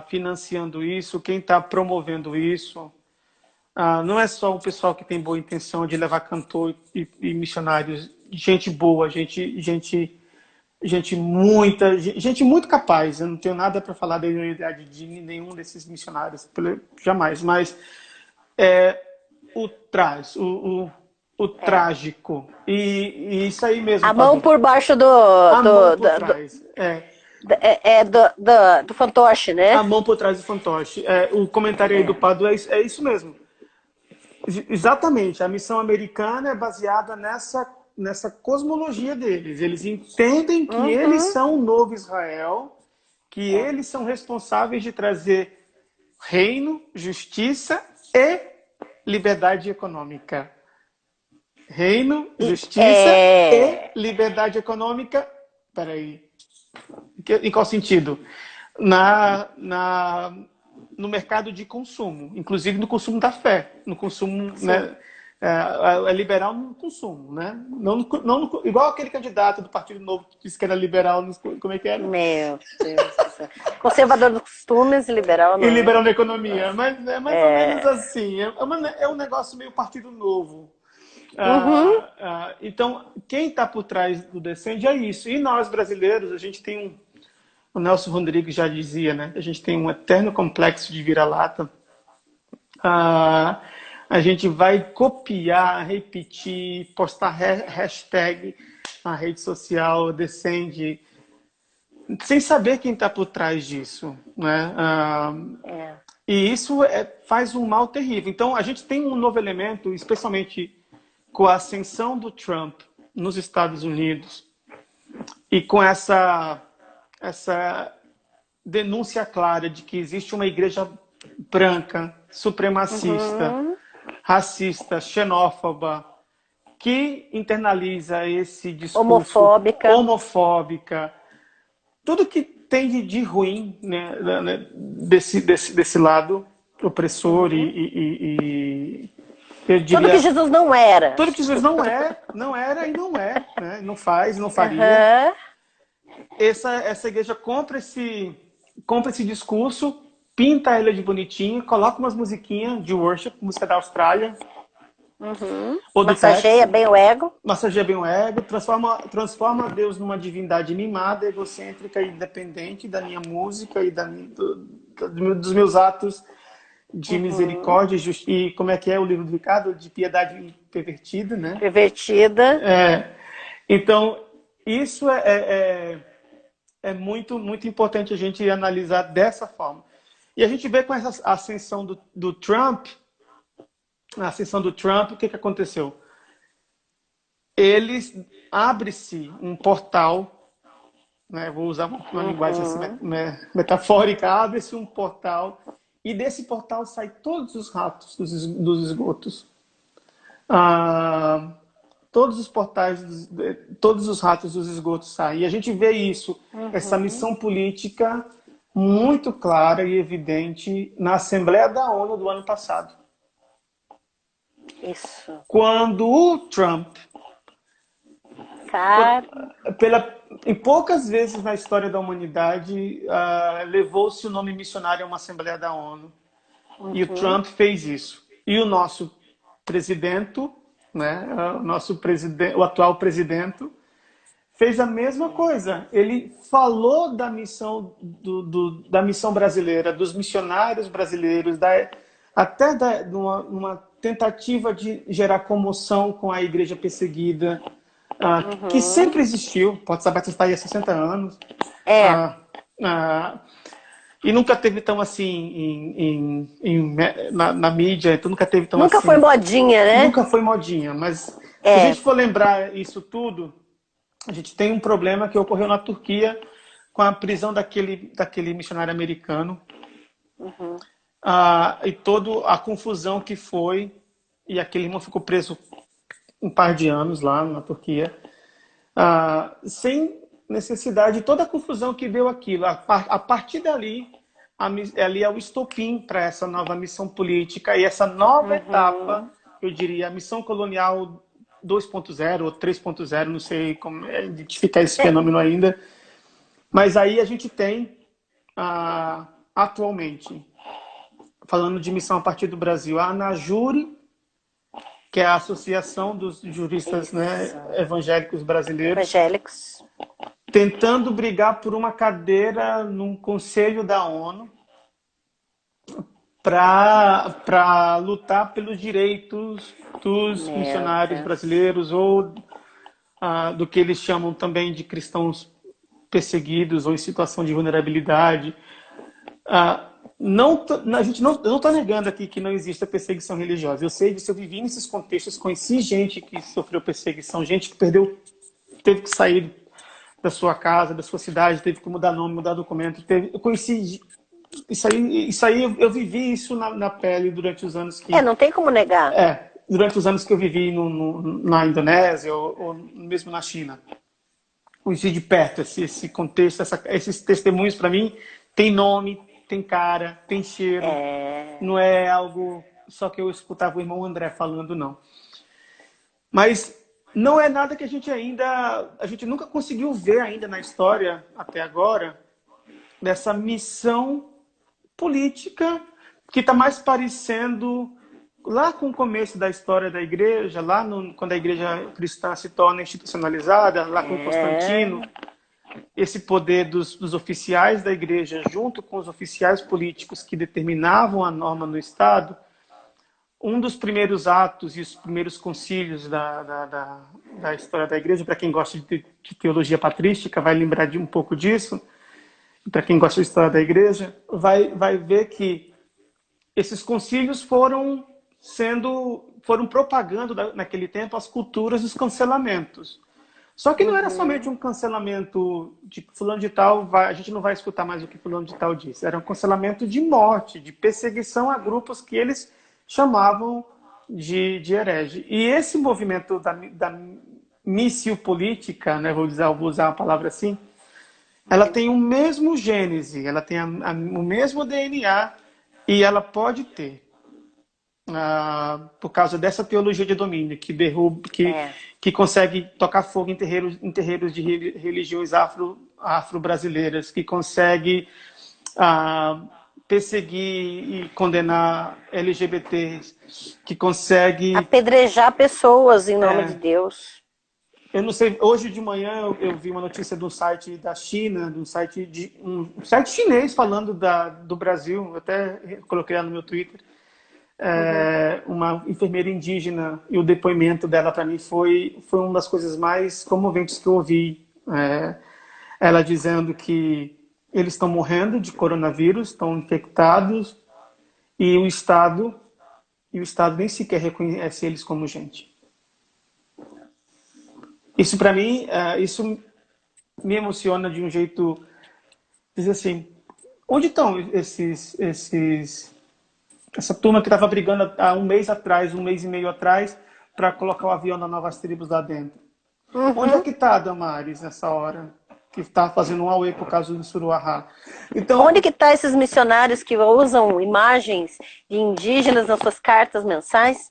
financiando isso, quem está promovendo isso, não é só o pessoal que tem boa intenção de levar cantor e missionários, gente boa, gente muito capaz. Eu não tenho nada para falar da idoneidade de nenhum desses missionários, jamais, mas o trágico. E isso aí mesmo. A mão por baixo a mão por trás. Do fantoche, né? A mão por trás do fantoche. O comentário aí do Pado é isso mesmo. Exatamente. A missão americana é baseada nessa cosmologia deles. Eles entendem que eles são o novo Israel, que eles são responsáveis de trazer reino, justiça e liberdade econômica. Reino, justiça e liberdade econômica. Peraí. Em qual sentido? No mercado de consumo, inclusive no consumo da fé, no consumo, né? É liberal no consumo, né? Não igual aquele candidato do Partido Novo que disse que era liberal, como é que era? Meu Deus do céu. Conservador dos costumes e liberal não. E liberal na economia, mas é mais ou menos assim. É um negócio meio Partido Novo. Então, quem está por trás do Descende é isso. E nós, brasileiros, a gente tem o Nelson Rodrigues já dizia, né? A gente tem um eterno complexo de vira-lata. A gente vai copiar, repetir, postar hashtag na rede social, Descende, sem saber quem está por trás disso, né? E isso faz um mal terrível. Então, a gente tem um novo elemento, especialmente com a ascensão do Trump nos Estados Unidos e com essa denúncia clara de que existe uma igreja branca, supremacista, racista, xenófoba, que internaliza esse discurso homofóbica, tudo que tem de ruim, né, desse lado opressor e eu diria, tudo que Jesus não era. Tudo que Jesus não era e não é, né? Não faz, não faria. Essa igreja compra esse discurso, pinta ele de bonitinho, coloca umas musiquinhas de worship, música da Austrália. Massageia bem o ego. Massageia bem o ego, transforma Deus numa divindade mimada, egocêntrica e independente da minha música e dos meus atos de misericórdia e como é que é o livro do Ricardo? De piedade pervertida, né? Pervertida. Então, isso é muito, muito importante a gente analisar dessa forma. E a gente vê com essa ascensão do Trump, o que aconteceu? Abre-se um portal, né? Vou usar uma linguagem assim, metafórica, abre-se um portal e desse portal saem todos os ratos dos esgotos. Todos os portais, todos os ratos dos esgotos saem. E a gente vê isso, essa missão política muito clara e evidente na Assembleia da ONU do ano passado. Isso. Quando o Trump, Cara, em poucas vezes na história da humanidade, levou-se o nome missionário a uma Assembleia da ONU. E o Trump fez isso. E o nosso presidente, né, o atual presidente, fez a mesma coisa. Ele falou da missão, da missão brasileira, dos missionários brasileiros, numa tentativa de gerar comoção com a igreja perseguida, que sempre existiu. Pode Batista está aí há 60 anos. E nunca teve tão assim na mídia, então nunca teve tão nunca assim. foi modinha, né? Nunca foi modinha, mas se a gente for lembrar isso tudo, a gente tem um problema que ocorreu na Turquia com a prisão daquele missionário americano. E toda a confusão que foi, e aquele irmão ficou preso um par de anos lá na Turquia, sem necessidade, toda a confusão que deu aquilo. A partir dali, ali é o estopim para essa nova missão política e essa nova etapa, eu diria, a missão colonial 2.0 ou 3.0, não sei como identificar esse fenômeno ainda. Mas aí a gente tem, atualmente, falando de missão a partir do Brasil, a ANAJURE, que é a Associação dos Juristas, né, Evangélicos Brasileiros, tentando brigar por uma cadeira num conselho da ONU para lutar pelos direitos dos missionários brasileiros ou do que eles chamam também de cristãos perseguidos ou em situação de vulnerabilidade. A gente não está negando aqui que não exista perseguição religiosa. Eu sei disso, eu vivi nesses contextos, conheci gente que sofreu perseguição, gente que teve que sair da sua casa, da sua cidade, teve que mudar nome, mudar documento. Eu conheci isso aí, eu vivi isso na pele durante os anos que... não tem como negar. Durante os anos que eu vivi na Indonésia ou mesmo na China. Conheci de perto esse contexto, esses testemunhos para mim tem nome, tem cara, tem cheiro. Não é algo só que eu escutava o irmão André falando, não. Mas não é nada que a gente nunca conseguiu ver ainda na história, até agora, dessa missão política que está mais parecendo lá com o começo da história da igreja, quando a igreja cristã se torna institucionalizada, lá com Constantino, esse poder dos oficiais da igreja junto com os oficiais políticos que determinavam a norma no Estado. Um dos primeiros atos e os primeiros concílios da história da igreja, para quem gosta de teologia patrística, vai lembrar de um pouco disso. Para quem gosta de história da igreja, vai ver que esses concílios foram propagando naquele tempo as culturas dos cancelamentos. Só que não era somente um cancelamento de fulano de tal, a gente não vai escutar mais o que fulano de tal disse. Era um cancelamento de morte, de perseguição a grupos que eles chamavam de herege. E esse movimento da missio política, né, vou usar a palavra assim, ela tem o mesmo gênese, ela tem o mesmo DNA e ela pode ter, por causa dessa teologia de domínio que consegue tocar fogo em terreiros de religiões afro-brasileiras, que consegue perseguir e condenar LGBTs, que consegue apedrejar pessoas em nome de Deus. Eu não sei, hoje de manhã eu vi uma notícia do site da China, um site chinês falando do Brasil, eu até coloquei lá no meu Twitter, uma enfermeira indígena, e o depoimento dela para mim foi uma das coisas mais comoventes que eu ouvi. Ela dizendo que eles estão morrendo de coronavírus, estão infectados, e o Estado nem sequer reconhece eles como gente. Isso para mim, isso me emociona de um jeito, dizer assim, onde estão essa turma que estava brigando há um mês e meio atrás, para colocar o avião da Novas Tribos lá dentro? Onde é que está a Damares nessa hora? que está fazendo um auê por causa do Suruahá. Então, onde que tá esses missionários que usam imagens de indígenas nas suas cartas mensais?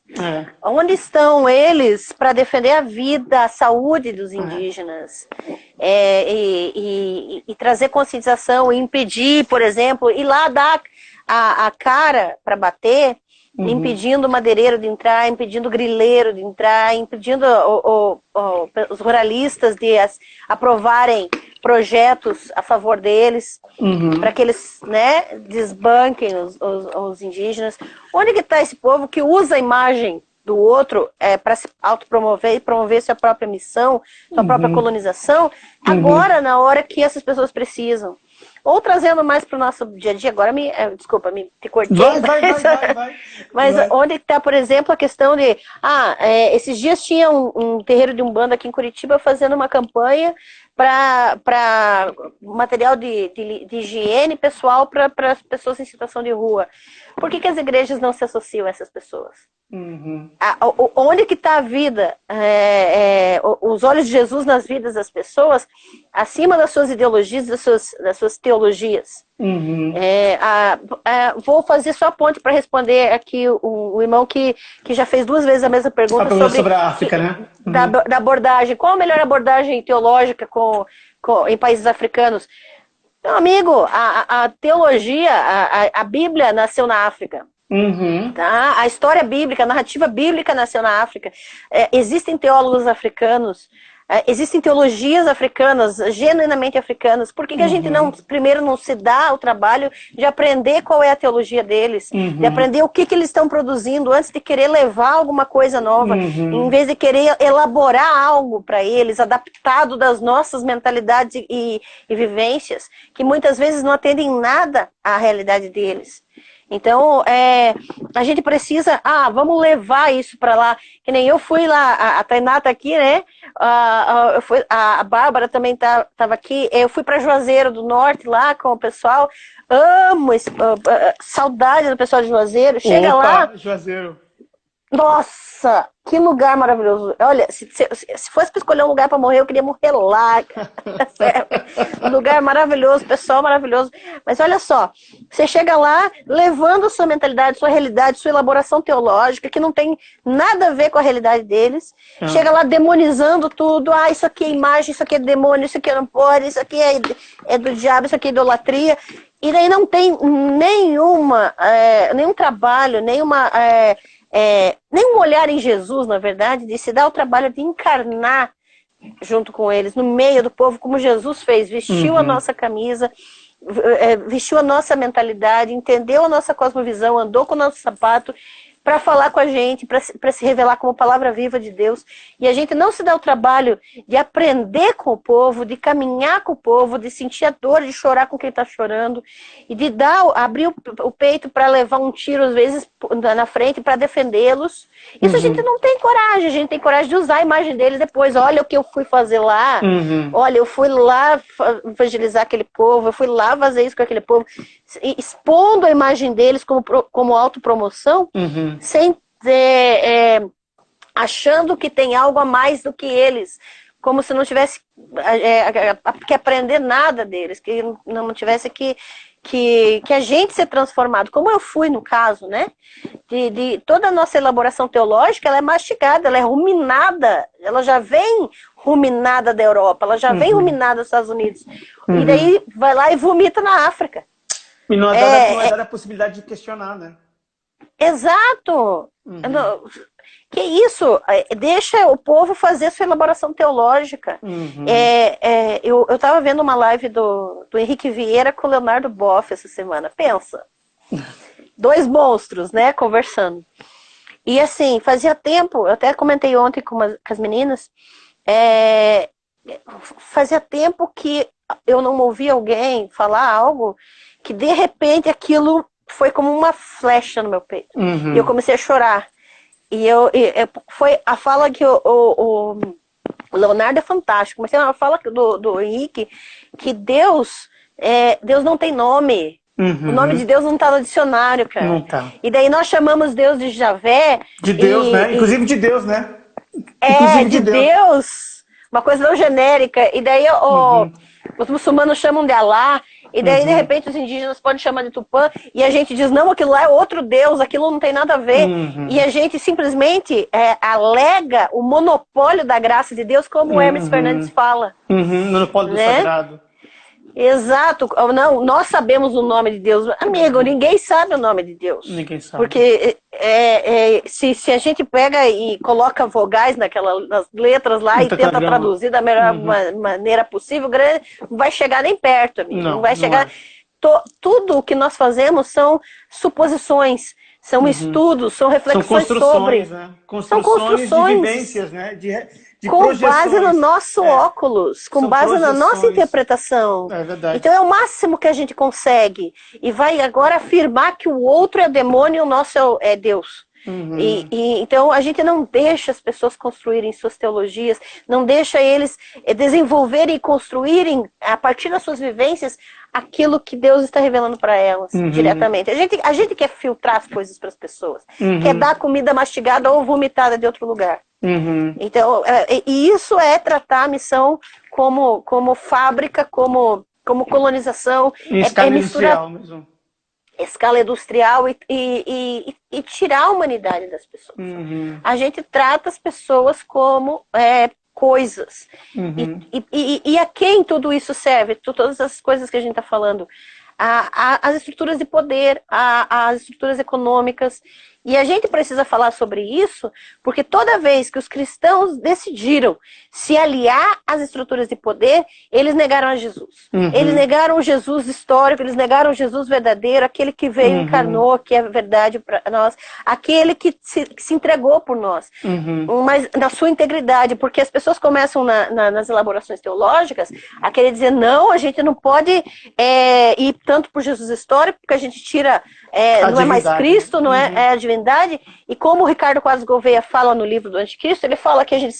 Onde estão eles para defender a vida, a saúde dos indígenas? E trazer conscientização, e impedir, por exemplo, ir lá dar a cara para bater, impedindo o madeireiro de entrar, impedindo o grileiro de entrar, impedindo os ruralistas de aprovarem projetos a favor deles, para que eles, né, desbanquem os indígenas. Onde que está esse povo que usa a imagem do outro para se autopromover e promover sua própria missão, sua própria colonização, agora, na hora que essas pessoas precisam? Ou trazendo mais para o nosso dia a dia, agora desculpa, te cortei. Vai. Mas onde está, por exemplo, a questão de... esses dias tinha um terreiro de Umbanda aqui em Curitiba fazendo uma campanha para material de higiene pessoal para as pessoas em situação de rua. Por que as igrejas não se associam a essas pessoas? Onde que está a vida? Os olhos de Jesus nas vidas das pessoas, acima das suas ideologias, das suas teologias. Vou fazer só a ponte para responder aqui o irmão que já fez 2 vezes a mesma pergunta sobre a África, né? Da abordagem. Qual a melhor abordagem teológica em países africanos? Meu amigo, a teologia, a Bíblia nasceu na África. Tá? A história bíblica, a narrativa bíblica nasceu na África. Existem teólogos africanos, existem teologias africanas, genuinamente africanas. Por que a gente primeiro não se dá o trabalho de aprender qual é a teologia deles, de aprender o que eles estão produzindo antes de querer levar alguma coisa nova, em vez de querer elaborar algo para eles, adaptado das nossas mentalidades e vivências, que muitas vezes não atendem nada à realidade deles. Então, a gente precisa, vamos levar isso para lá. Que nem eu fui lá, a Tainá tá aqui, né? A Bárbara também estava aqui. Eu fui para Juazeiro do Norte lá com o pessoal. Amo, saudade do pessoal de Juazeiro. Chega lá. Juazeiro. Nossa, que lugar maravilhoso. Olha, se fosse para escolher um lugar para morrer, eu queria morrer lá. Um lugar maravilhoso, pessoal maravilhoso. Mas olha só, você chega lá levando sua mentalidade, sua realidade, sua elaboração teológica, que não tem nada a ver com a realidade deles. Chega lá demonizando tudo. Isso aqui é imagem, isso aqui é demônio, isso aqui não pode, isso aqui é do diabo, isso aqui é idolatria. E daí não tem nenhum trabalho, nenhum olhar em Jesus, na verdade, de se dar o trabalho de encarnar junto com eles, no meio do povo, como Jesus fez, vestiu a nossa camisa, vestiu a nossa mentalidade, entendeu a nossa cosmovisão, andou com o nosso sapato para falar com a gente, para se revelar como palavra viva de Deus. E a gente não se dá o trabalho de aprender com o povo, de caminhar com o povo, de sentir a dor, de chorar com quem está chorando, e de abrir o peito para levar um tiro, às vezes, na frente, para defendê-los. Isso a gente não tem coragem, a gente tem coragem de usar a imagem deles depois. Olha o que eu fui fazer lá, olha, eu fui lá evangelizar aquele povo, eu fui lá fazer isso com aquele povo, expondo a imagem deles como autopromoção, sem achando que tem algo a mais do que eles, como se não tivesse que aprender nada deles, que não tivesse que a gente ser transformado, como eu fui no caso, né? De toda a nossa elaboração teológica, ela é mastigada, ela é ruminada, ela já vem ruminada da Europa, ela já vem ruminada dos Estados Unidos, e daí vai lá e vomita na África. E não é dada a possibilidade de questionar, né? Exato! Que isso? Deixa o povo fazer sua elaboração teológica. Eu estava vendo uma live do Henrique Vieira com o Leonardo Boff essa semana. Pensa. 2 monstros, né? Conversando. E assim, fazia tempo, eu até comentei ontem com as meninas, fazia tempo que eu não ouvi alguém falar algo que de repente aquilo foi como uma flecha no meu peito. E eu comecei a chorar. E foi a fala que o Leonardo é fantástico, mas tem uma fala do Henrique que Deus não tem nome. O nome de Deus não está no dicionário, cara. Não tá. E daí nós chamamos Deus de Javé. De Deus, né? Inclusive de Deus, né? De Deus. Uma coisa não genérica. E daí os muçulmanos chamam de Alá, e daí de repente os indígenas podem chamar de Tupã, e a gente diz, não, aquilo lá é outro Deus, aquilo não tem nada a ver, e a gente simplesmente alega o monopólio da graça de Deus, como o Hermes Fernandes fala. Monopólio do né? sagrado. Exato. Não, nós sabemos o nome de Deus. Amigo, ninguém sabe o nome de Deus. Ninguém sabe. Porque se a gente pega e coloca vogais nas letras lá e tenta traduzir da melhor maneira possível, não vai chegar nem perto, amigo. Não vai chegar. Tudo o que nós fazemos são suposições, são estudos, são reflexões sobre. Né? São construções de vivências, né? Com base no nosso óculos, com base na nossa interpretação. É verdade. Então é o máximo que a gente consegue. E vai agora afirmar que o outro é demônio e o nosso é Deus. Então a gente não deixa as pessoas construírem suas teologias, não deixa eles desenvolverem e construírem, a partir das suas vivências, aquilo que Deus está revelando para elas diretamente. A gente quer filtrar as coisas para as pessoas, quer dar comida mastigada ou vomitada de outro lugar. Então, e isso é tratar a missão como fábrica, como colonização. Em escala industrial mesmo. Escala industrial e tirar a humanidade das pessoas. A gente trata as pessoas como coisas. E a quem tudo isso serve? Todas as coisas que a gente está falando. As estruturas de poder, as estruturas econômicas. E a gente precisa falar sobre isso, porque toda vez que os cristãos decidiram se aliar às estruturas de poder, eles negaram a Jesus. Eles negaram o Jesus histórico, eles negaram o Jesus verdadeiro, aquele que veio e encarnou, que é verdade para nós, aquele que se entregou por nós, mas na sua integridade, porque as pessoas começam nas elaborações teológicas a querer dizer, não, a gente não pode ir tanto por Jesus histórico, porque a gente tira, não é mais Cristo, não é a divindade. E como o Ricardo Quadros Gouveia fala no livro do Anticristo, ele fala que a gente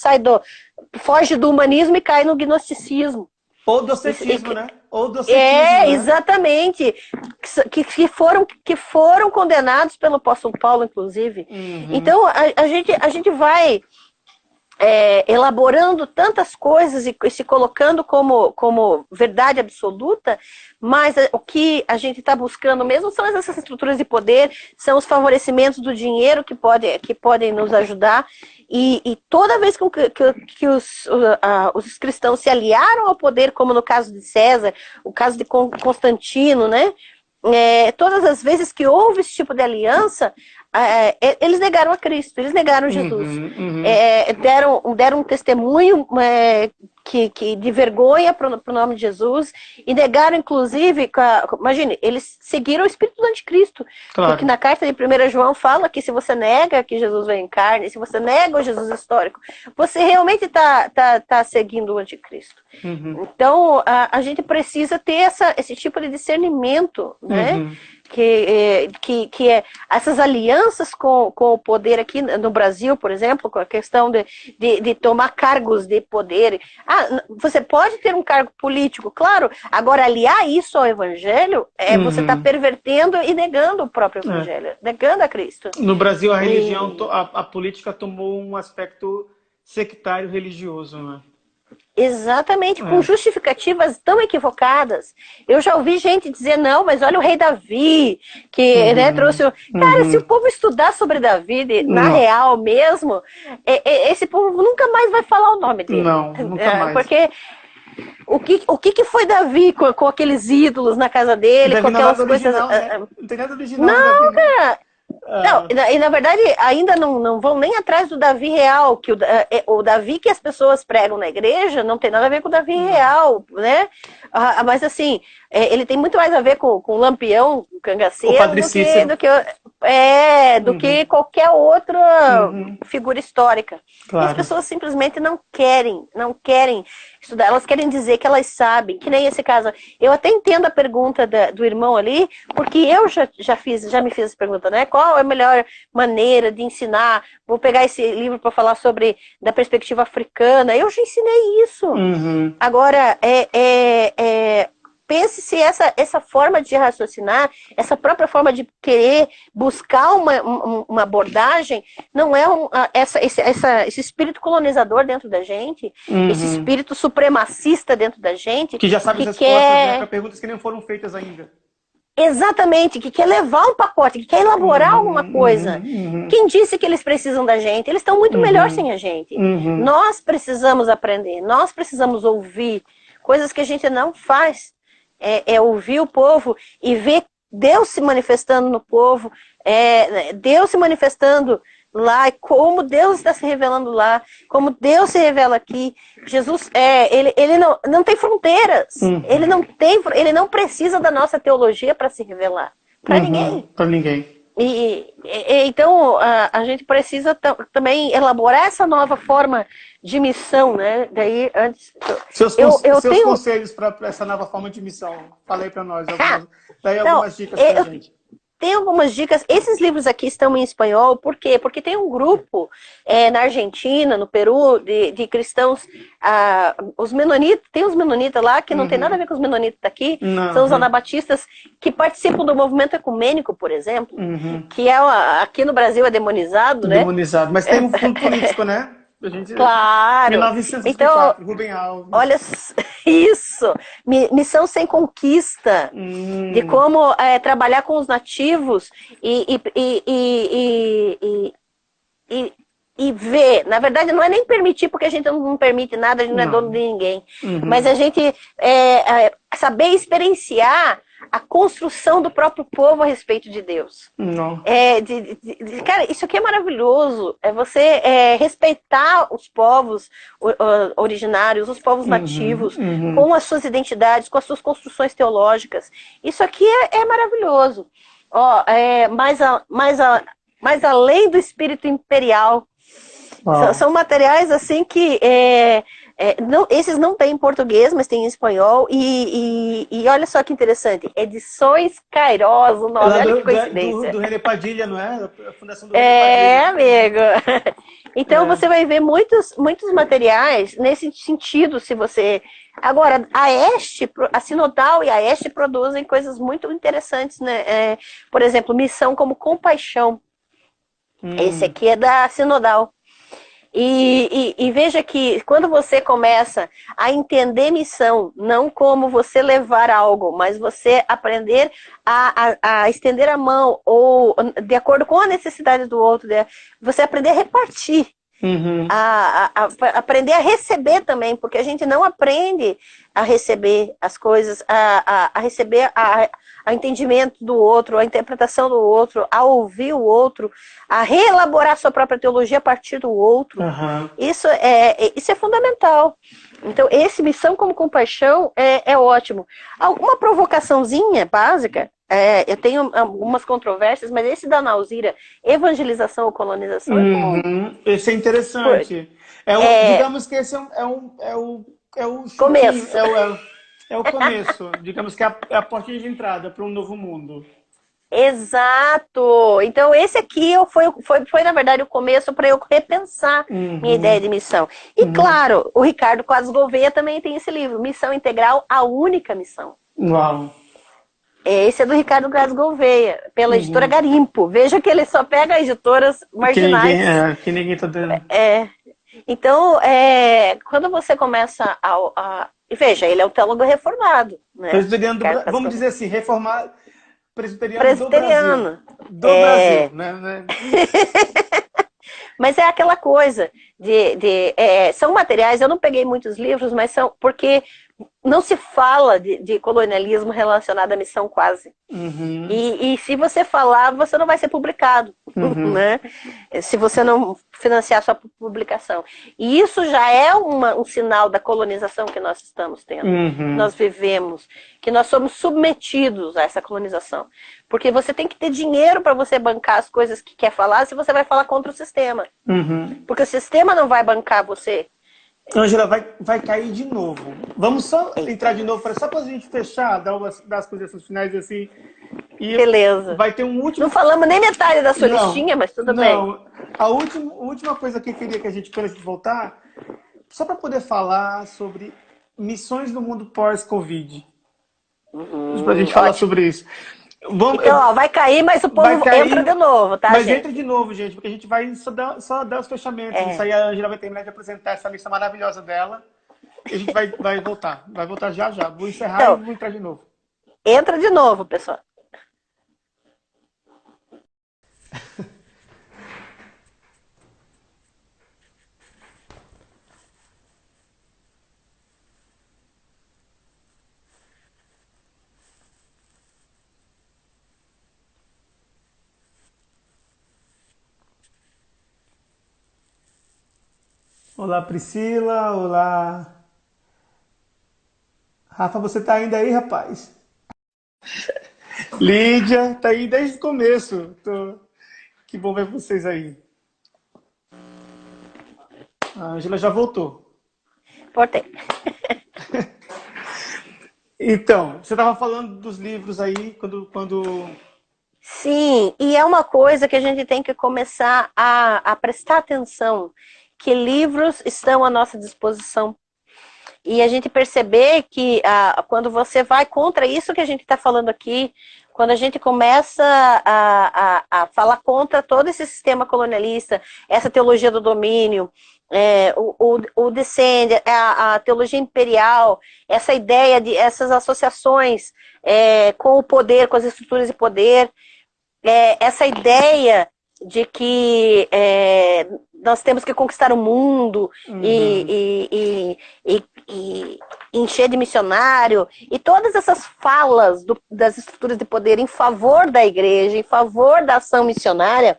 foge do humanismo e cai no gnosticismo. Ou docetismo, né? Ou docetismo, né? Exatamente. Que foram condenados pelo apóstolo Paulo, inclusive. Então, a gente vai elaborando tantas coisas e se colocando como verdade absoluta, mas o que a gente está buscando mesmo são essas estruturas de poder, são os favorecimentos do dinheiro que podem nos ajudar, e toda vez que os cristãos se aliaram ao poder, como no caso de César, o caso de Constantino, né? Todas as vezes que houve esse tipo de aliança, eles negaram a Cristo, eles negaram Jesus, deram um testemunho de vergonha para o nome de Jesus, e negaram, inclusive, imagine, eles seguiram o espírito do anticristo, porque na carta de 1 João fala que se você nega que Jesus veio em carne, se você nega o Jesus histórico, você realmente tá seguindo o anticristo. Então, a gente precisa ter esse tipo de discernimento, né? Que essas alianças com o poder aqui no Brasil, por exemplo, com a questão de tomar cargos de poder. Você pode ter um cargo político, claro, agora aliar isso ao evangelho, você está pervertendo e negando o próprio evangelho, negando a Cristo. No Brasil, a religião, a política tomou um aspecto sectário religioso, né? Exatamente, com justificativas tão equivocadas. Eu já ouvi gente dizer, não, mas olha o rei Davi, que trouxe... Cara, se o povo estudar sobre Davi, na real mesmo, esse povo nunca mais vai falar o nome dele. Não, nunca mais. Porque o que foi Davi com aqueles ídolos na casa dele, com aquelas coisas... Original, né? Não tem nada original. Não, Davi, cara... Não, e na verdade ainda não vão nem atrás do Davi real, que o Davi que as pessoas pregam na igreja não tem nada a ver com o Davi real, né? Mas assim, ele tem muito mais a ver com o Lampião, o cangaceiro, do que qualquer outra figura histórica. Claro. E as pessoas simplesmente não querem estudar, elas querem dizer que elas sabem, que nem esse caso. Eu até entendo a pergunta do irmão ali, porque eu já me fiz essa pergunta, né? Qual é a melhor maneira de ensinar? Vou pegar esse livro para falar da perspectiva africana. Eu já ensinei isso. Agora, pense se essa forma de raciocinar, essa própria forma de querer buscar uma abordagem, não é esse espírito colonizador dentro da gente, esse espírito supremacista dentro da gente. Que já sabe as respostas, né, para perguntas que nem foram feitas ainda. Exatamente, que quer levar um pacote, que quer elaborar alguma coisa. Quem disse que eles precisam da gente? Eles estão muito melhor sem a gente. Nós precisamos aprender, nós precisamos ouvir coisas que a gente não faz. É ouvir o povo e ver Deus se manifestando no povo, Deus se manifestando lá, como Deus está se revelando lá, como Deus se revela aqui. Jesus, ele não tem fronteiras, ele não precisa da nossa teologia para se revelar, para ninguém. Para ninguém. Então, a gente precisa também elaborar essa nova forma de missão, né? Daí, antes... Seus conselhos para essa nova forma de missão. Falei para nós. Algumas dicas para a gente. Tem algumas dicas. Esses livros aqui estão em espanhol. Por quê? Porque tem um grupo na Argentina, no Peru, de cristãos. Os menonitas, tem os menonitas lá, que não tem nada a ver com os menonitas daqui. São os anabatistas que participam do movimento ecumênico, por exemplo. Que aqui no Brasil é demonizado, né? Demonizado. Mas tem um fundo político, né? Claro. 1964, então, Rubem Alves. Olha isso, missão sem conquista, de como trabalhar com os nativos e ver. Na verdade, não é nem permitir, porque a gente não permite nada, a gente não é dono de ninguém. Mas a gente saber experienciar a construção do próprio povo a respeito de Deus. Cara, isso aqui é maravilhoso. É você respeitar os povos originários, os povos nativos, com as suas identidades, com as suas construções teológicas. Isso aqui é maravilhoso. Mas além do espírito imperial, são materiais assim que... esses não tem em português, mas tem em espanhol. E olha só que interessante. Edições Cairós, o nome, olha que coincidência. Do René Padilha, não é? A Fundação do René Padilha. Amigo. Então você vai ver muitos materiais nesse sentido, se você... Agora, a Sinodal e a Este produzem coisas muito interessantes, né? Por exemplo, Missão como Compaixão. Esse aqui é da Sinodal. E veja que quando você começa a entender missão, não como você levar algo, mas você aprender a estender a mão, ou de acordo com a necessidade do outro, você aprender a repartir, aprender a receber também, porque a gente não aprende a receber as coisas, a receber a entendimento do outro, a interpretação do outro, a ouvir o outro, a reelaborar sua própria teologia a partir do outro. Isso é fundamental. Então, esse Missão como Compaixão é ótimo. Alguma provocaçãozinha básica, eu tenho algumas controvérsias, mas esse da Nausira, evangelização ou colonização, esse é interessante. Digamos que esse é o começo. É o começo, digamos que é a porta de entrada para um novo mundo. Exato! Então esse aqui foi na verdade o começo para eu repensar minha ideia de missão. E claro, o Ricardo Quadros Gouveia também tem esse livro, Missão Integral, a Única Missão. Uau! Esse é do Ricardo Quadros Gouveia, pela editora Garimpo. Veja que ele só pega editoras marginais. Que ninguém tá dando. Então, quando você começa veja, ele é um teólogo reformado. Né? Presbiteriano vamos dizer assim, reformado, presbiteriano do Brasil. Né? Mas é aquela coisa são materiais, eu não peguei muitos livros, mas são porque não se fala de colonialismo relacionado à missão quase. E se você falar, você não vai ser publicado, né? Se você não financiar a sua publicação. E isso já é um sinal da colonização que nós estamos tendo. Nós vivemos, que nós somos submetidos a essa colonização. Porque você tem que ter dinheiro para você bancar as coisas que quer falar, se você vai falar contra o sistema. Porque o sistema não vai bancar você. Ângela, vai cair de novo. Vamos só entrar de novo, só para a gente fechar, dar as considerações finais assim. E beleza. Vai ter um último... Não falamos nem metade da sua listinha, mas tudo bem. A última coisa que eu queria que a gente, quando a gente voltar, só para poder falar sobre missões no mundo pós-Covid. pra gente falar Ótimo. sobre isso. Então, ó, vai cair, mas o povo entra de novo, tá, mas gente? entra de novo, gente, porque a gente vai só dar os fechamentos. Isso aí a Angela vai terminar de apresentar essa lista maravilhosa dela. E a gente vai voltar. Vai voltar já já. Vou encerrar Então, e vou entrar de novo. entra de novo, pessoal. Olá, Priscila. Olá. Rafa, você tá ainda aí, rapaz? Lídia, tá aí desde o começo. Que bom ver vocês aí. A Angela já voltou. Portei. Então, você estava falando dos livros aí, quando... Sim, e é uma coisa que a gente tem que começar a prestar atenção, que livros estão à nossa disposição. E a gente perceber que quando você vai contra isso que a gente está falando aqui, quando a gente começa a falar contra todo esse sistema colonialista, essa teologia do domínio, o descende, a teologia imperial, essa ideia de essas associações com o poder, com as estruturas de poder, essa ideia de que nós temos que conquistar o mundo e encher de missionário, e todas essas falas das estruturas de poder em favor da igreja, em favor da ação missionária,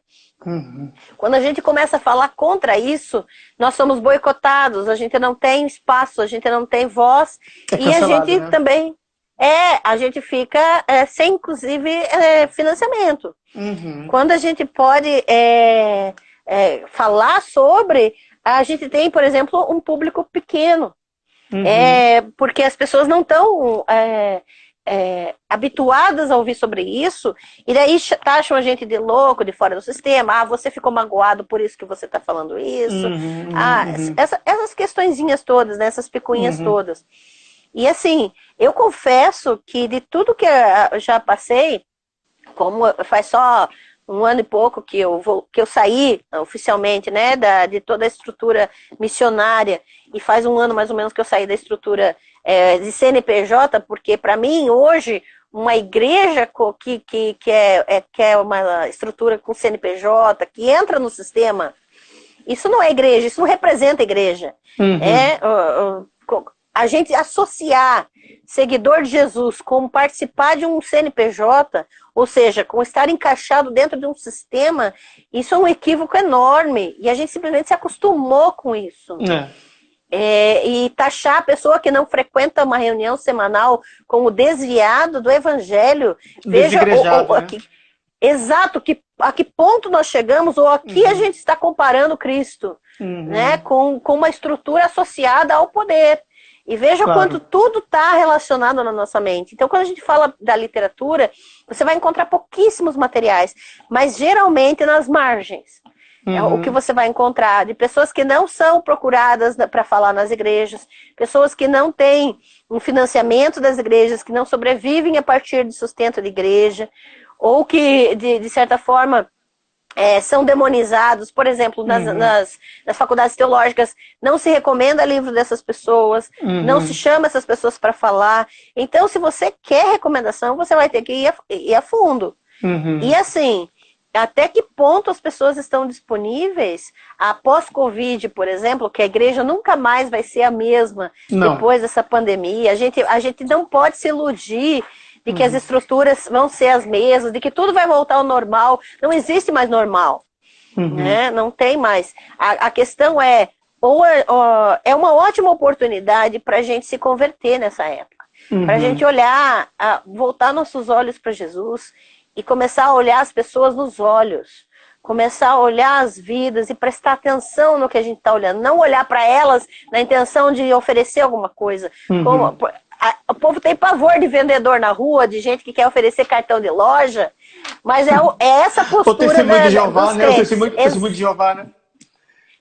quando a gente começa a falar contra isso, nós somos boicotados, a gente não tem espaço, a gente não tem voz, e a gente também... a gente fica sem, inclusive, financiamento. Quando a gente pode falar sobre, a gente tem, por exemplo, um público pequeno. Porque as pessoas não estão habituadas a ouvir sobre isso, e daí taxam a gente de louco, de fora do sistema. Você ficou magoado por isso que você está falando isso. Essas questõezinhas todas, né, essas picuinhas todas. E assim, eu confesso que de tudo que eu já passei, como faz só 1 ano e pouco que eu saí oficialmente, né, de toda a estrutura missionária, e faz 1 ano mais ou menos que eu saí da estrutura de CNPJ, porque para mim hoje uma igreja que é uma estrutura com CNPJ, que entra no sistema, isso não é igreja, isso não representa igreja. A gente associar seguidor de Jesus como participar de um CNPJ, ou seja, com estar encaixado dentro de um sistema, isso é um equívoco enorme. E a gente simplesmente se acostumou com isso. E taxar a pessoa que não frequenta uma reunião semanal como desviado do evangelho. Veja exato, a que ponto nós chegamos, ou aqui a gente está comparando Cristo, né, com uma estrutura associada ao poder. E veja o quanto tudo está relacionado na nossa mente. Então, quando a gente fala da literatura, você vai encontrar pouquíssimos materiais, mas geralmente nas margens. É o que você vai encontrar de pessoas que não são procuradas para falar nas igrejas, pessoas que não têm um financiamento das igrejas, que não sobrevivem a partir de sustento de igreja, ou que, de certa forma... são demonizados, por exemplo, nas faculdades teológicas, não se recomenda livro dessas pessoas, não se chama essas pessoas para falar. Então, se você quer recomendação, você vai ter que ir a fundo. E assim, até que ponto as pessoas estão disponíveis após Covid, por exemplo, que a igreja nunca mais vai ser a mesma depois dessa pandemia. A gente não pode se iludir de que as estruturas vão ser as mesmas, de que tudo vai voltar ao normal. Não existe mais normal, né? Não tem mais. A questão é uma ótima oportunidade para a gente se converter nessa época. Para a gente olhar, voltar nossos olhos para Jesus e começar a olhar as pessoas nos olhos. Começar a olhar as vidas e prestar atenção no que a gente está olhando. Não olhar para elas na intenção de oferecer alguma coisa. O povo tem pavor de vendedor na rua, de gente que quer oferecer cartão de loja, mas é essa postura o testemunho de Jeová, né? O testemunho de Jeová, né?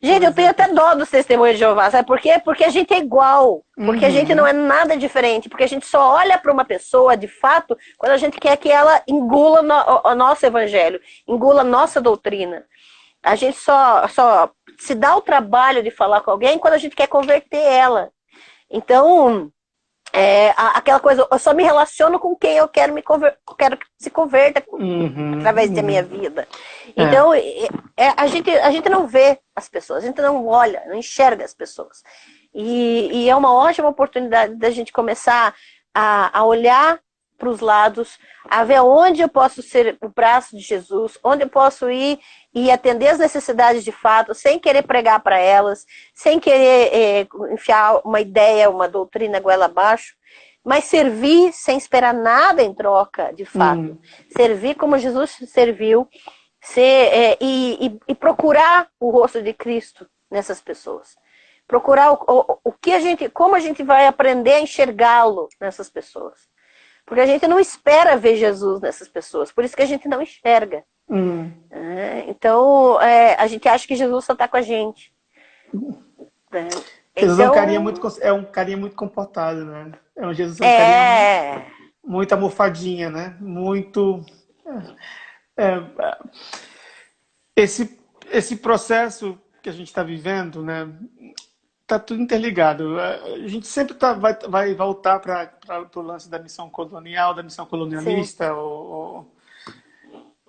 Gente, eu tenho até dó dos testemunhos de Jeová, sabe por quê? Porque a gente é igual, porque a gente não é nada diferente, porque a gente só olha para uma pessoa, de fato, quando a gente quer que ela engula o nosso evangelho, engula a nossa doutrina. A gente só se dá o trabalho de falar com alguém quando a gente quer converter ela. Então, aquela coisa, eu só me relaciono com quem eu quero quero que se converta através da minha vida. Então, a gente não vê as pessoas, a gente não olha, não enxerga as pessoas. E é uma ótima oportunidade da gente começar a olhar para os lados, a ver onde eu posso ser o braço de Jesus, onde eu posso ir e atender as necessidades de fato, sem querer pregar para elas, sem querer enfiar uma ideia, uma doutrina goela abaixo, mas servir sem esperar nada em troca, de fato. Servir como Jesus serviu, e procurar o rosto de Cristo nessas pessoas. Procurar o que como a gente vai aprender a enxergá-lo nessas pessoas. Porque a gente não espera ver Jesus nessas pessoas, por isso que a gente não enxerga. Então, a gente acha que Jesus só está com a gente. Jesus é um carinha muito comportado, né? Jesus é um carinha muito almofadinha, né? Muito... Esse processo que a gente está vivendo, né? Tá tudo interligado. A gente sempre vai voltar para o lance da missão colonial, da missão colonialista.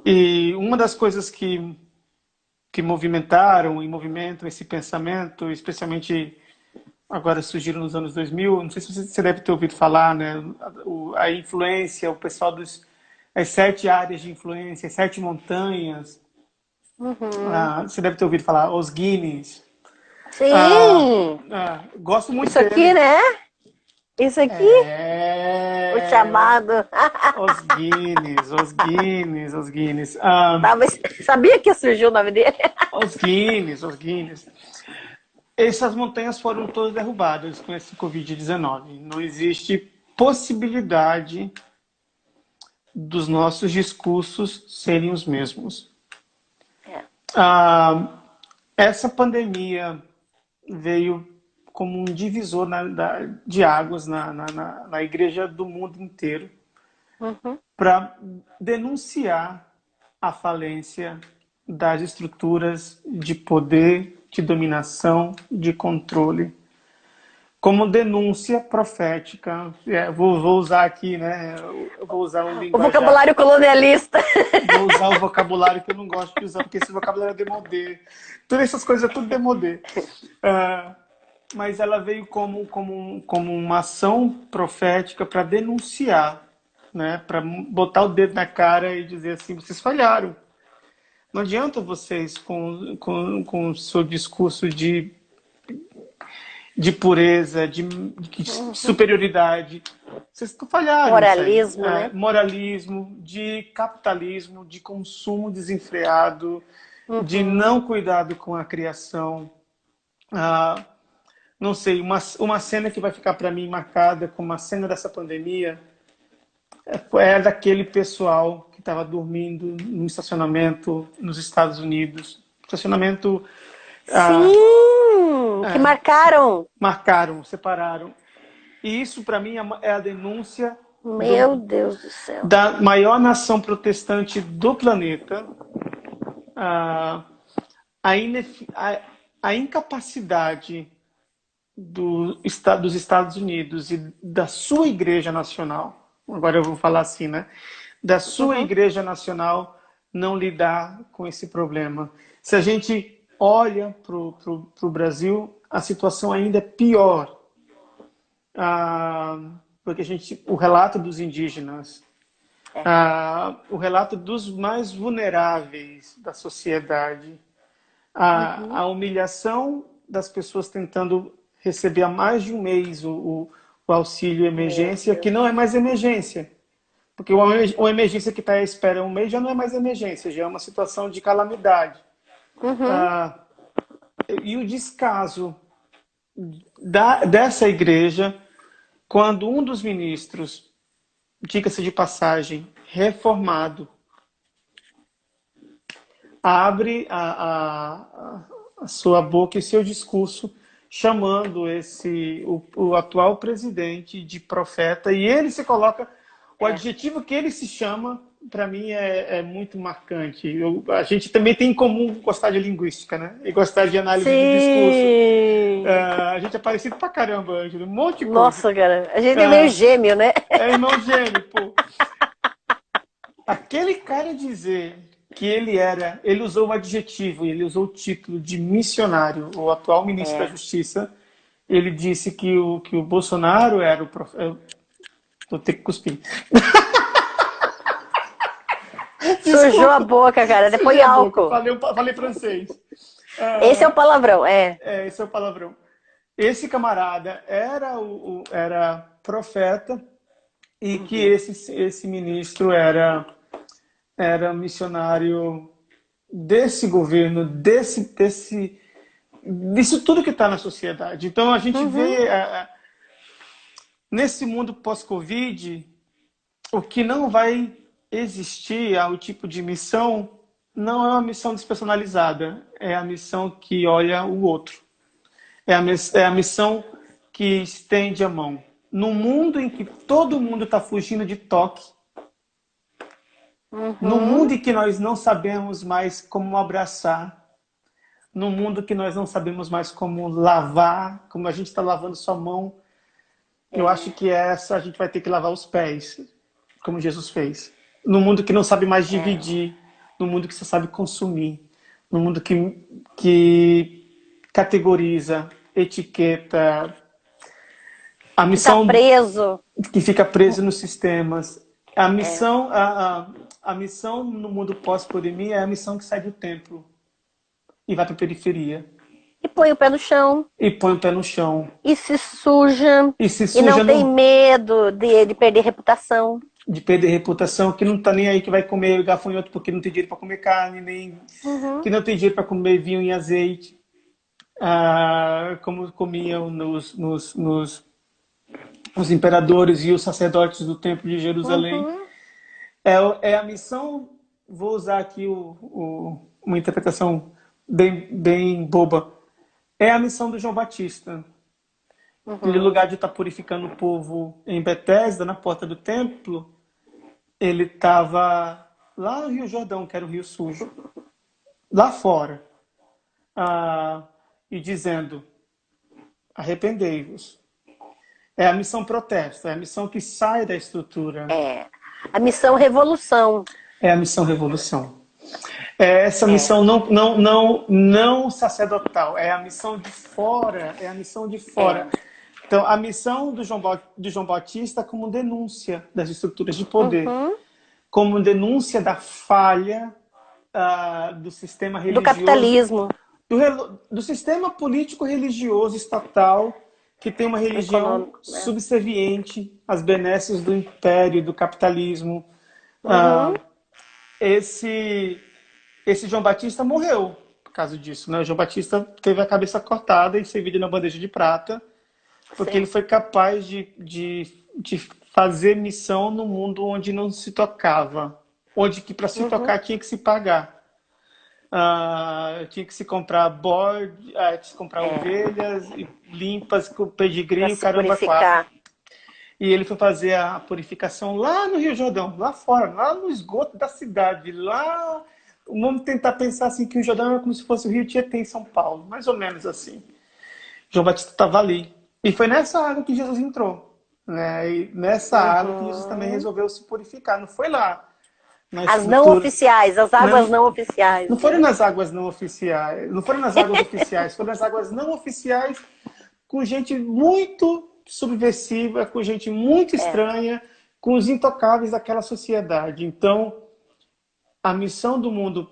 E uma das coisas que movimentaram e movimentam esse pensamento, especialmente agora surgiram nos anos 2000, não sei se você deve ter ouvido falar, né? A influência, o pessoal as 7 áreas de influência, as 7 montanhas. Você deve ter ouvido falar, os Guinness. Sim! Gosto muito Isso aqui, né? Isso aqui? O chamado. Os Guinness. Sabia que surgiu o nome dele? Os Guinness. Essas montanhas foram todas derrubadas com esse Covid-19. Não existe possibilidade dos nossos discursos serem os mesmos. Essa pandemia veio como um divisor de águas na igreja do mundo inteiro para denunciar a falência das estruturas de poder, de dominação, de controle. Como denúncia profética, vou usar aqui, né? Eu vou usar um linguajar, o vocabulário colonialista. Vou usar o vocabulário que eu não gosto de usar, porque esse vocabulário é demodê. Todas essas coisas é tudo demodê. Mas ela veio como uma ação profética para denunciar, né? Para botar o dedo na cara e dizer assim, vocês falharam. Não adianta vocês, com o seu discurso de pureza, de superioridade. Vocês falharam. Moralismo, né? Moralismo, de capitalismo, de consumo desenfreado, de não cuidado com a criação. Não sei, uma cena que vai ficar para mim marcada como uma cena dessa pandemia é daquele pessoal que estava dormindo no estacionamento nos Estados Unidos. Estacionamento... que marcaram. Marcaram, separaram. E isso, para mim, é a denúncia Meu Deus do céu. Da maior nação protestante do planeta, a incapacidade dos Estados Unidos e da sua Igreja Nacional, agora eu vou falar assim, né? Da sua Igreja Nacional não lidar com esse problema. Se a gente olha para o Brasil, a situação ainda é pior. Porque o relato dos indígenas, o relato dos mais vulneráveis da sociedade, a humilhação das pessoas tentando receber há mais de um mês o auxílio emergência, que não é mais emergência. Porque uma emergência que está à espera um mês já não é mais emergência, já é uma situação de calamidade. E o descaso dessa igreja, quando um dos ministros, diga-se de passagem, reformado, abre sua boca e seu discurso chamando o atual presidente de profeta, e ele se coloca, o adjetivo que ele se chama, para mim é muito marcante. A gente também tem em comum gostar de linguística, né? E gostar de análise de discurso. Sim! A gente é parecido pra caramba, Ângelo, um monte de coisa. Nossa, cara, a gente é meio gêmeo, né? É irmão gêmeo, pô. Aquele cara dizer que ele usou o adjetivo, ele usou o título de missionário, o atual ministro da Justiça, ele disse que o Bolsonaro era o profeta. Vou ter que cuspir. Sujou a boca, cara, depois álcool. Falei francês. Esse é o palavrão, Esse é o palavrão. Esse camarada era profeta e que esse ministro era missionário desse governo, disso tudo que está na sociedade. Então a gente vê nesse mundo pós-Covid, o que não vai existir, o tipo de missão, não é uma missão despersonalizada, é a missão que olha o outro. É a missão que estende a mão. No mundo em que todo mundo está fugindo de toque, no mundo em que nós não sabemos mais como abraçar, no mundo que nós não sabemos mais como lavar, como a gente está lavando sua mão, eu acho que a gente vai ter que lavar os pés, como Jesus fez. No mundo que não sabe mais dividir, no mundo que só sabe consumir, no mundo que categoriza, etiqueta, a missão que fica preso nos sistemas. A missão, a missão no mundo pós-pandemia é a missão que sai do templo e vai para a periferia. E põe o pé no chão. E põe o pé no chão. E se suja. E não tem medo de perder reputação. De perder reputação, que não tá nem aí que vai comer gafanhoto porque não tem dinheiro para comer carne, nem que não tem dinheiro para comer vinho e azeite, como comiam os imperadores e os sacerdotes do Templo de Jerusalém. É a missão, vou usar aqui uma interpretação bem boba, é a missão do João Batista. No lugar de estar purificando o povo em Betesda, na porta do templo, ele estava lá no Rio Jordão, que era o Rio Sujo, lá fora, e dizendo: arrependei-vos. É a missão protesto, é a missão que sai da estrutura. É a missão revolução. É a missão revolução. É essa missão não sacerdotal, é a missão de fora, é a missão de fora. Então, a missão do João Batista como denúncia das estruturas de poder, como denúncia da falha do sistema religioso, do capitalismo, do sistema político-religioso estatal, que tem uma religião subserviente às benesses do império, do capitalismo. Esse João Batista morreu por causa disso, né? O João Batista teve a cabeça cortada e servido na bandeja de prata, porque ele foi capaz de fazer missão no mundo onde não se tocava, onde que para se tocar tinha que se pagar. Tinha que se comprar bode, tinha que se comprar ovelhas limpas com pedigree, o caramba quatro. E ele foi fazer a purificação lá no Rio Jordão, lá fora, lá no esgoto da cidade, lá. Vamos tentar pensar assim que o Jordão é como se fosse o Rio Tietê em São Paulo, mais ou menos assim. João Batista estava ali. E foi nessa água que Jesus entrou, né? E nessa água que Jesus também resolveu se purificar. Não foi lá. As não oficiais, as águas não oficiais. Não foram nas águas não oficiais, não foram nas águas oficiais, foram nas águas não oficiais com gente muito subversiva, com gente muito estranha, com os intocáveis daquela sociedade. Então, a missão do mundo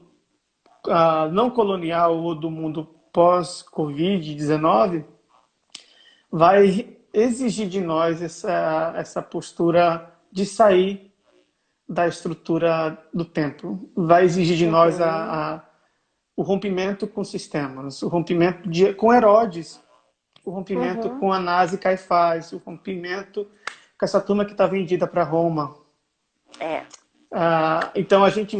não colonial ou do mundo pós-Covid-19 vai exigir de nós essa postura de sair da estrutura do templo. Vai exigir de nós o rompimento com sistemas, o rompimento com Herodes, o rompimento com Anás e Caifás, o rompimento com essa turma que está vendida para Roma. Então a gente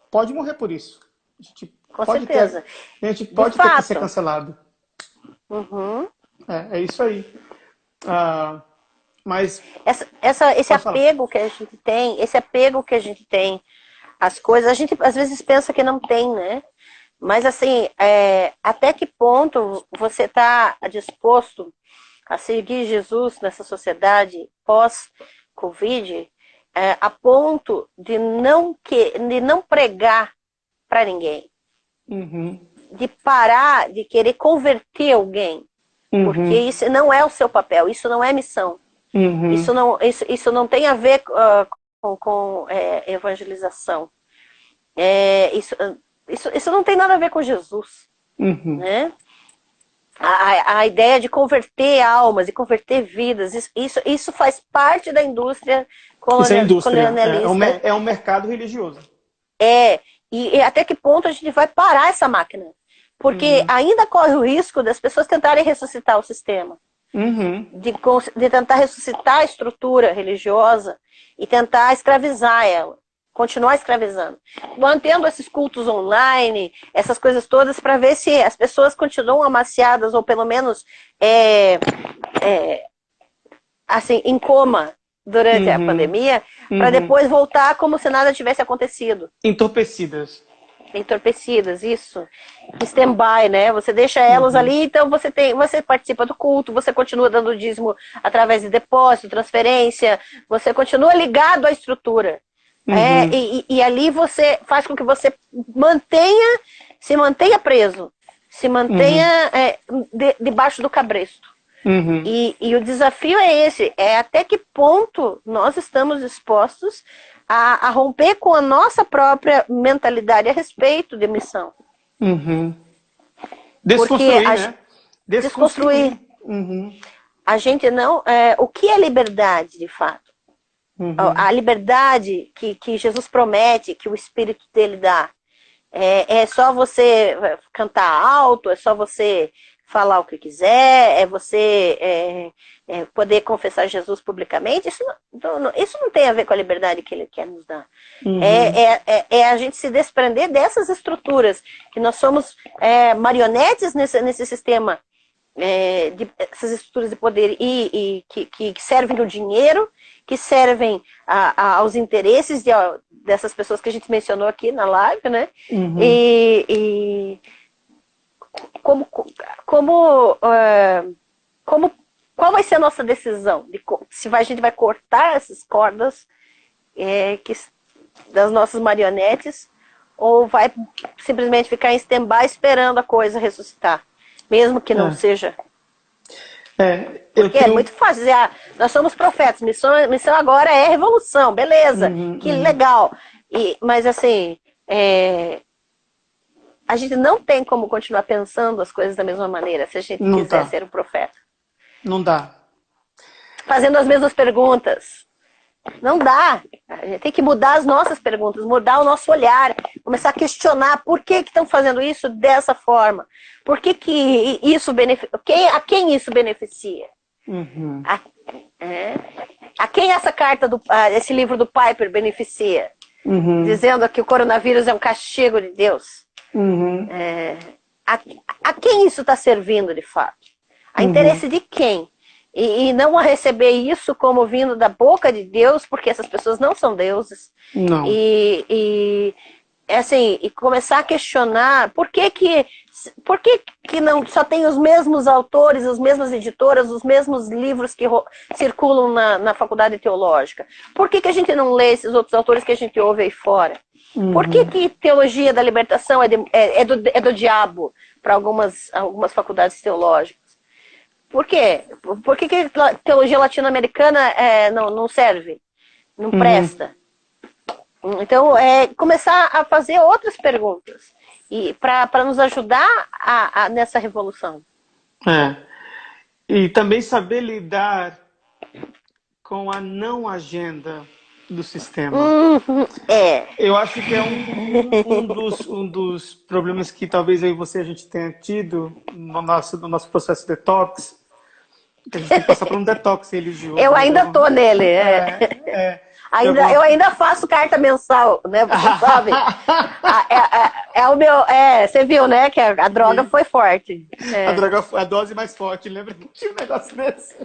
pode morrer por isso. A gente com Pode certeza. ter. A gente De pode ter que ser fato. cancelado. Uhum. É isso aí. Mas Esse pode falar. apego que a gente tem, às coisas, a gente às vezes pensa que não tem, né? Mas assim, até que ponto você está disposto a seguir Jesus nessa sociedade pós-Covid, a ponto de não pregar para ninguém, Uhum. de parar de querer converter alguém, porque Uhum. isso não é o seu papel, isso não é missão. Uhum. Isso não tem a ver com evangelização. Isso não tem nada a ver com Jesus, Uhum. né? A ideia de converter almas e converter vidas, isso faz parte da indústria Isso é indústria. colonialista. É um mercado religioso. E até que ponto a gente vai parar essa máquina? Porque ainda corre o risco das pessoas tentarem ressuscitar o sistema. Uhum. De tentar ressuscitar a estrutura religiosa e tentar escravizar ela, continuar escravizando, mantendo esses cultos online, essas coisas todas, para ver se as pessoas continuam amaciadas ou pelo menos assim, em coma durante a pandemia, para depois voltar como se nada tivesse acontecido. Entorpecidas. Entorpecidas, isso. Stand-by, né? Você deixa elas ali, então você participa do culto, você continua dando dízimo através de depósito, transferência, você continua ligado à estrutura. E ali você faz com que você se mantenha preso, se mantenha debaixo do cabresto. E o desafio é esse, até que ponto nós estamos dispostos a romper com a nossa própria mentalidade a respeito de missão. Desconstruir, né? Desconstruir. A gente não... o que é liberdade, de fato? A liberdade que Jesus promete, que o Espírito dele dá, é só você cantar alto, é só você falar o que quiser, é você poder confessar Jesus publicamente. Isso não tem a ver com a liberdade que ele quer nos dar. É a gente se desprender dessas estruturas, que nós somos marionetes nesse sistema, essas estruturas de poder que servem do dinheiro, que servem aos interesses dessas pessoas que a gente mencionou aqui na live, né? Qual vai ser a nossa decisão? Se a gente vai cortar essas cordas das nossas marionetes, ou vai simplesmente ficar em stand-by esperando a coisa ressuscitar, mesmo que não seja. Porque é muito fácil dizer, nós somos profetas, missão agora é revolução, beleza, que legal. Mas assim, a gente não tem como continuar pensando as coisas da mesma maneira se a gente quiser ser um profeta. Não dá. Fazendo as mesmas perguntas. Não dá. A gente tem que mudar as nossas perguntas, mudar o nosso olhar, começar a questionar por que estão fazendo isso dessa forma. Por que isso beneficia? A quem isso beneficia? A quem essa esse livro do Piper beneficia? Dizendo que o coronavírus é um castigo de Deus. A quem isso está servindo de fato? A interesse de quem? E não a receber isso como vindo da boca de Deus, porque essas pessoas não são deuses. Não. E começar a questionar por que não só tem os mesmos autores, as mesmas editoras, os mesmos livros que circulam na faculdade teológica? Por que a gente não lê esses outros autores que a gente ouve aí fora? Por que teologia da libertação é do diabo para algumas faculdades teológicas? Por quê? Por que teologia latino-americana não serve? Não presta? Então, começar a fazer outras perguntas para nos ajudar nessa revolução. E também saber lidar com a não agenda do sistema. Eu acho que é um dos problemas que talvez eu e você a gente tenha tido no nosso processo de detox. Que a gente tem que passar por um detox religioso. Eu ainda tô nele. Eu ainda faço carta mensal, né? Você sabe? É o meu. Você viu, né? Que a droga foi forte. A droga, a dose mais forte, lembra que tinha um negócio desse?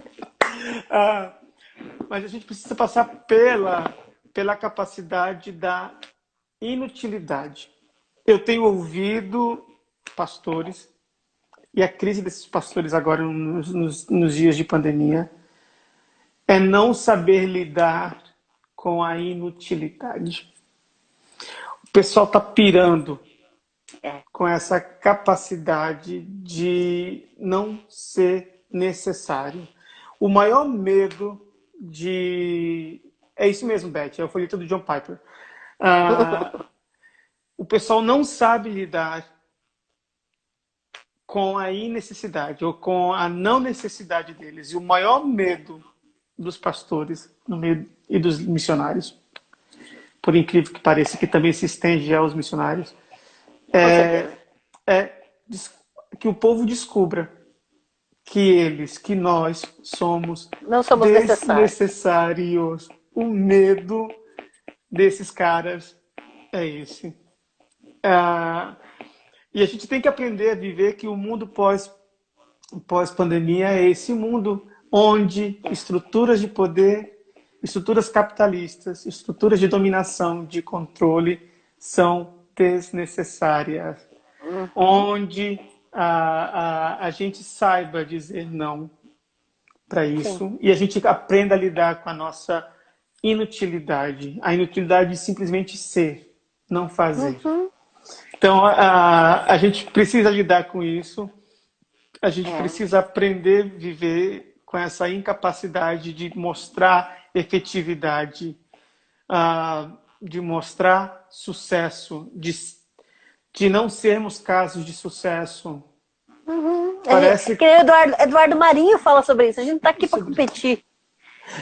Ah, mas a gente precisa passar pela capacidade da inutilidade. Eu tenho ouvido pastores, e a crise desses pastores agora nos dias de pandemia é não saber lidar com a inutilidade. O pessoal está pirando com essa capacidade de não ser necessário. O maior medo de... É isso mesmo, Beth, é o folheto do John Piper. O pessoal não sabe lidar com a innecessidade ou com a não necessidade deles. E o maior medo dos pastores no meio, e dos missionários, por incrível que pareça, que também se estende aos missionários, é que o povo descubra que nós somos Não somos desnecessários. O medo desses caras é esse. E a gente tem que aprender a viver que o mundo pós-pandemia é esse mundo onde estruturas de poder, estruturas capitalistas, estruturas de dominação, de controle são desnecessárias. Onde a gente saiba dizer não para isso. Sim. E a gente aprenda a lidar com a nossa inutilidade. A inutilidade de simplesmente ser, não fazer. Então, a gente precisa lidar com isso. A gente precisa aprender a viver com essa incapacidade de mostrar efetividade, de mostrar sucesso, de não sermos casos de sucesso. Parece que Eduardo Marinho fala sobre isso. A gente não está aqui para competir.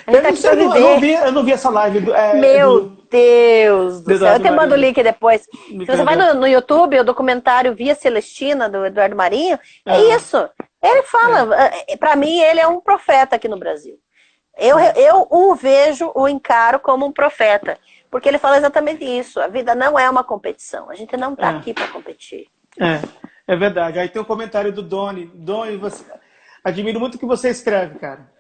Eu não vi essa live. Meu Deus do céu. Eu te mando o link depois. Se você vai no YouTube, o documentário Via Celestina, do Eduardo Marinho, é isso. Ele fala, para mim, ele é um profeta aqui no Brasil. Eu o vejo, o encaro como um profeta. Porque ele fala exatamente isso. A vida não é uma competição. A gente não está aqui para competir. É verdade. Aí tem um comentário do Doni. Doni, admiro muito o que você escreve, cara.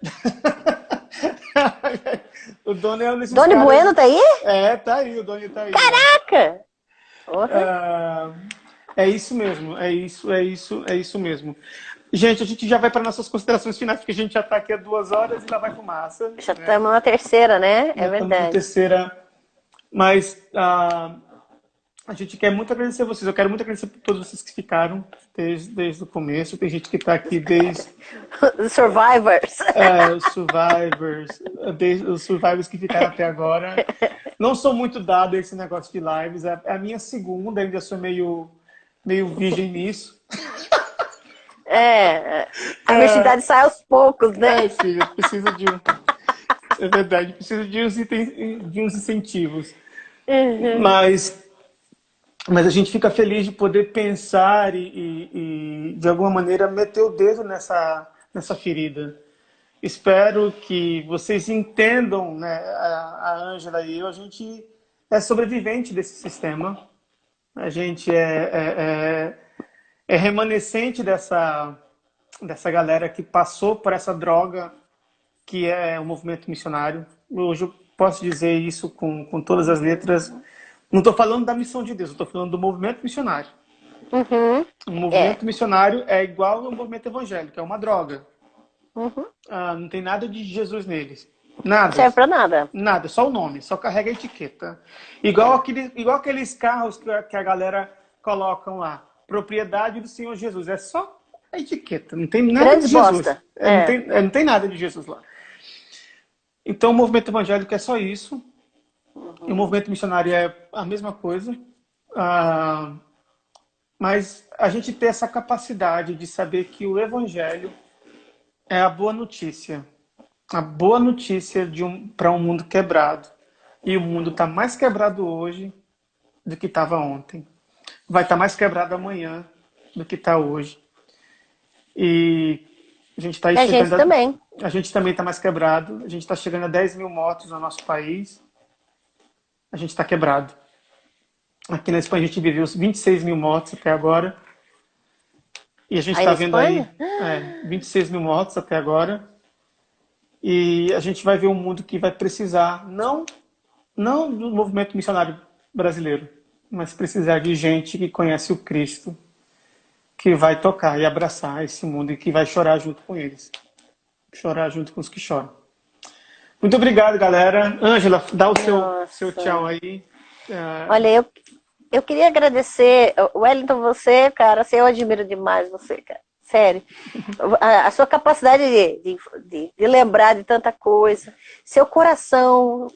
O Doni é um desses Doni Bueno tá aí? Tá aí, o Doni tá aí. Caraca! É isso mesmo, é isso mesmo. Gente, a gente já vai para nossas considerações finais, porque a gente já está aqui há 2 horas e lá vai fumaça. Já estamos na terceira, né? É verdade. Estamos na terceira, mas a gente quer muito agradecer a vocês. Eu quero muito agradecer por todos vocês que ficaram desde o começo. Tem gente que está aqui desde... Survivors. Os Survivors que ficaram até agora. Não sou muito dado a esse negócio de lives. É a minha segunda, ainda sou meio virgem nisso. A honestidade sai aos poucos, né? Filha, precisa de é verdade, precisa de uns incentivos. Mas a gente fica feliz de poder pensar e de alguma maneira, meter o dedo nessa ferida. Espero que vocês entendam, né, a Ângela e eu, a gente é sobrevivente desse sistema. A gente é remanescente dessa galera que passou por essa droga que é o movimento missionário. Hoje eu posso dizer isso com todas as letras. Não estou falando da missão de Deus, estou falando do movimento missionário. O movimento missionário é igual ao movimento evangélico, é uma droga. Não tem nada de Jesus neles. Nada. Não serve pra nada. Nada, só o nome, só carrega a etiqueta. Igual aqueles carros que a galera colocam lá. Propriedade do Senhor Jesus. É só a etiqueta, não tem nada de Jesus. Não tem nada de Jesus lá. Então o movimento evangélico é só isso. E o movimento missionário é a mesma coisa. Mas a gente tem essa capacidade de saber que o evangelho é a boa notícia. A boa notícia para um mundo quebrado. E o mundo está mais quebrado hoje do que estava ontem. Vai estar mais quebrado amanhã do que está hoje. E a gente está também. A gente também está mais quebrado. A gente está chegando a 10 mil mortos no nosso país. A gente está quebrado. Aqui na Espanha a gente viveu os 26 mil mortos até agora. E a gente Aí está na vendo aí Espanha? 26 mil mortos até agora. E a gente vai ver um mundo que vai precisar, não do movimento missionário brasileiro, mas precisar de gente que conhece o Cristo, que vai tocar e abraçar esse mundo e que vai chorar junto com eles. Chorar junto com os que choram. Muito obrigado, galera. Ângela, dá o seu tchau Nossa. aí. Olha, eu queria agradecer, Wellington, você, cara, assim, eu admiro demais você, cara. Sério. A sua capacidade de lembrar de tanta coisa, seu coração,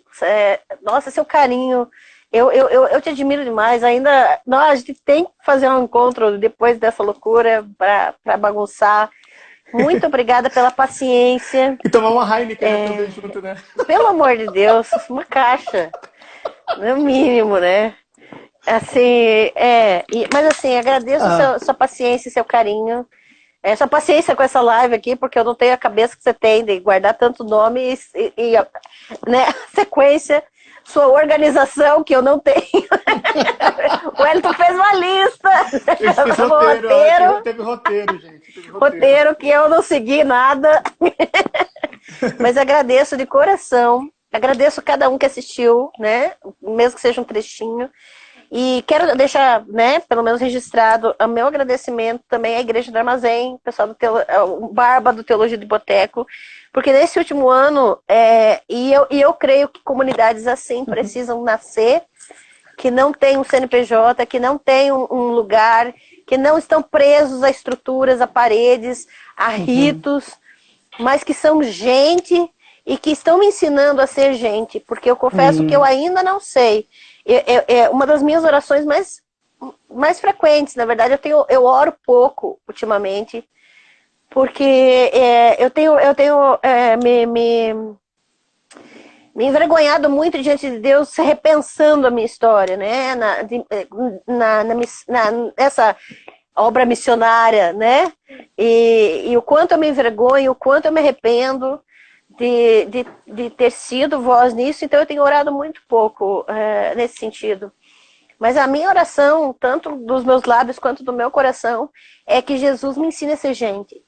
nossa, seu carinho. Eu te admiro demais. Ainda, não, a gente tem que fazer um encontro depois dessa loucura para bagunçar. Muito obrigada pela paciência. E tomar uma Heineken, né, também junto, né? Pelo amor de Deus, uma caixa. No mínimo, né? Assim, mas assim, agradeço sua paciência e seu carinho. Sua paciência com essa live aqui, porque eu não tenho a cabeça que você tem de guardar tanto nome e né, sequência, sua organização, que eu não tenho. O Wellington fez uma lista. Ele fez roteiro. Teve roteiro, gente. Teve roteiro que eu não segui nada. Mas agradeço de coração. Agradeço cada um que assistiu, né? Mesmo que seja um trechinho. E quero deixar, né, pelo menos registrado, o meu agradecimento também à Igreja do Armazém, pessoal o Barba do Teologia de Boteco, porque nesse último ano, eu creio que comunidades assim precisam nascer, que não tem um CNPJ, que não tem um lugar, que não estão presos a estruturas, a paredes, a ritos, mas que são gente e que estão me ensinando a ser gente, porque eu confesso que eu ainda não sei. Uma das minhas orações mais frequentes, na verdade, eu oro pouco ultimamente, porque eu tenho me envergonhado muito diante de Deus, repensando a minha história, né? Nessa obra missionária, né? E o quanto eu me envergonho, o quanto eu me arrependo de ter sido voz nisso, então eu tenho orado muito pouco nesse sentido. Mas a minha oração, tanto dos meus lábios quanto do meu coração, é que Jesus me ensine a ser gente.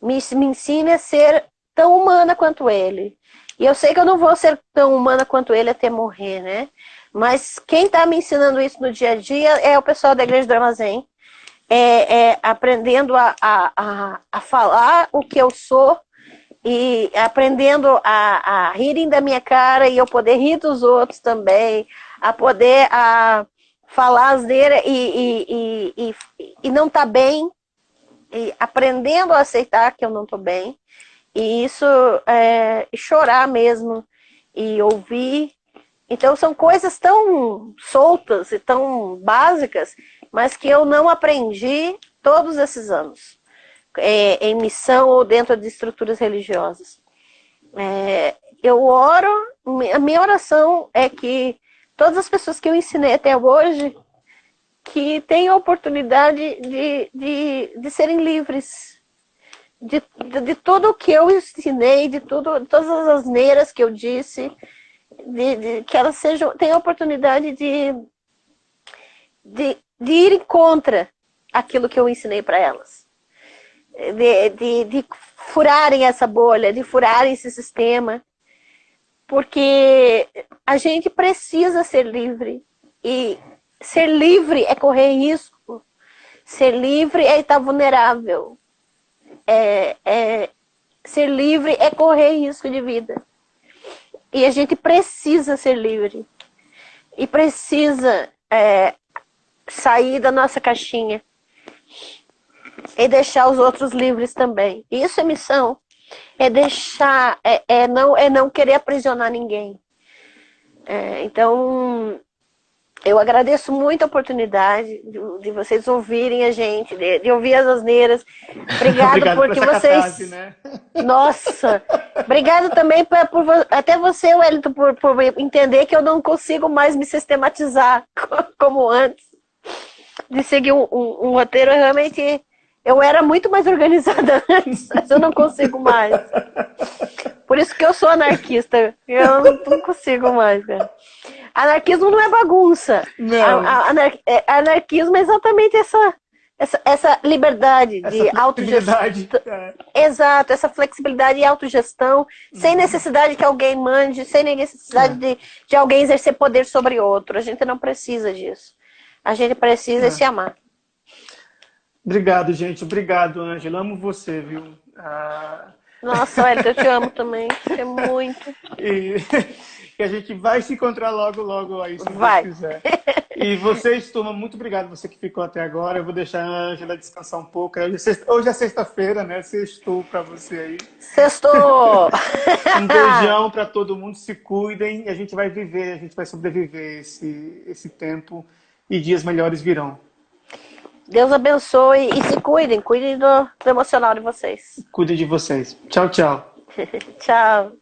Me ensine a ser tão humana quanto Ele. E eu sei que eu não vou ser tão humana quanto Ele até morrer, né? Mas quem está me ensinando isso no dia a dia é o pessoal da Igreja do Armazém. Aprendendo a falar o que eu sou, e aprendendo a rirem da minha cara e eu poder rir dos outros também, a poder falar asneira e não tá bem, e aprendendo a aceitar que eu não tô bem, e isso e chorar mesmo, e ouvir. Então são coisas tão soltas e tão básicas, mas que eu não aprendi todos esses anos. Em missão ou dentro de estruturas religiosas. Eu oro, a minha oração é que todas as pessoas que eu ensinei até hoje, que tenham a oportunidade de serem livres. De tudo o que eu ensinei, de todas as asneiras que eu disse, que elas tenham a oportunidade de ir contra aquilo que eu ensinei para elas. De furarem essa bolha, de furarem esse sistema, porque a gente precisa ser livre, e ser livre é correr risco, ser livre é estar vulnerável, ser livre é correr risco de vida, e a gente precisa ser livre, e precisa sair da nossa caixinha, e deixar os outros livres também. Isso é missão. É deixar, não querer aprisionar ninguém. Então, eu agradeço muito a oportunidade de vocês ouvirem a gente, de ouvir as asneiras. Obrigado porque vocês... Catarse, né? Nossa! Obrigado também até você, Wellington, por entender que eu não consigo mais me sistematizar como antes. De seguir um roteiro, eu era muito mais organizada antes, mas eu não consigo mais. Por isso que eu sou anarquista. Eu não consigo mais, cara. Anarquismo não é bagunça. Não. Anarquismo é exatamente essa liberdade de autogestão. Exato, essa flexibilidade e autogestão, sem necessidade que alguém mande, sem necessidade de alguém exercer poder sobre outro. A gente não precisa disso. A gente precisa se amar. Obrigado, gente. Obrigado, Ângela. Amo você, viu? Nossa, Wellington, eu te amo também. É muito. E a gente vai se encontrar logo, logo aí, se Vai. Deus quiser. E vocês, turma, muito obrigado você que ficou até agora. Eu vou deixar a Ângela descansar um pouco. Hoje é sexta-feira, né? Sextou pra você aí. Sextou! Um beijão pra todo mundo. Se cuidem. E a gente vai viver, a gente vai sobreviver esse tempo. E dias melhores virão. Deus abençoe e se cuidem. Cuidem do emocional de vocês. Cuidem de vocês. Tchau, tchau. Tchau.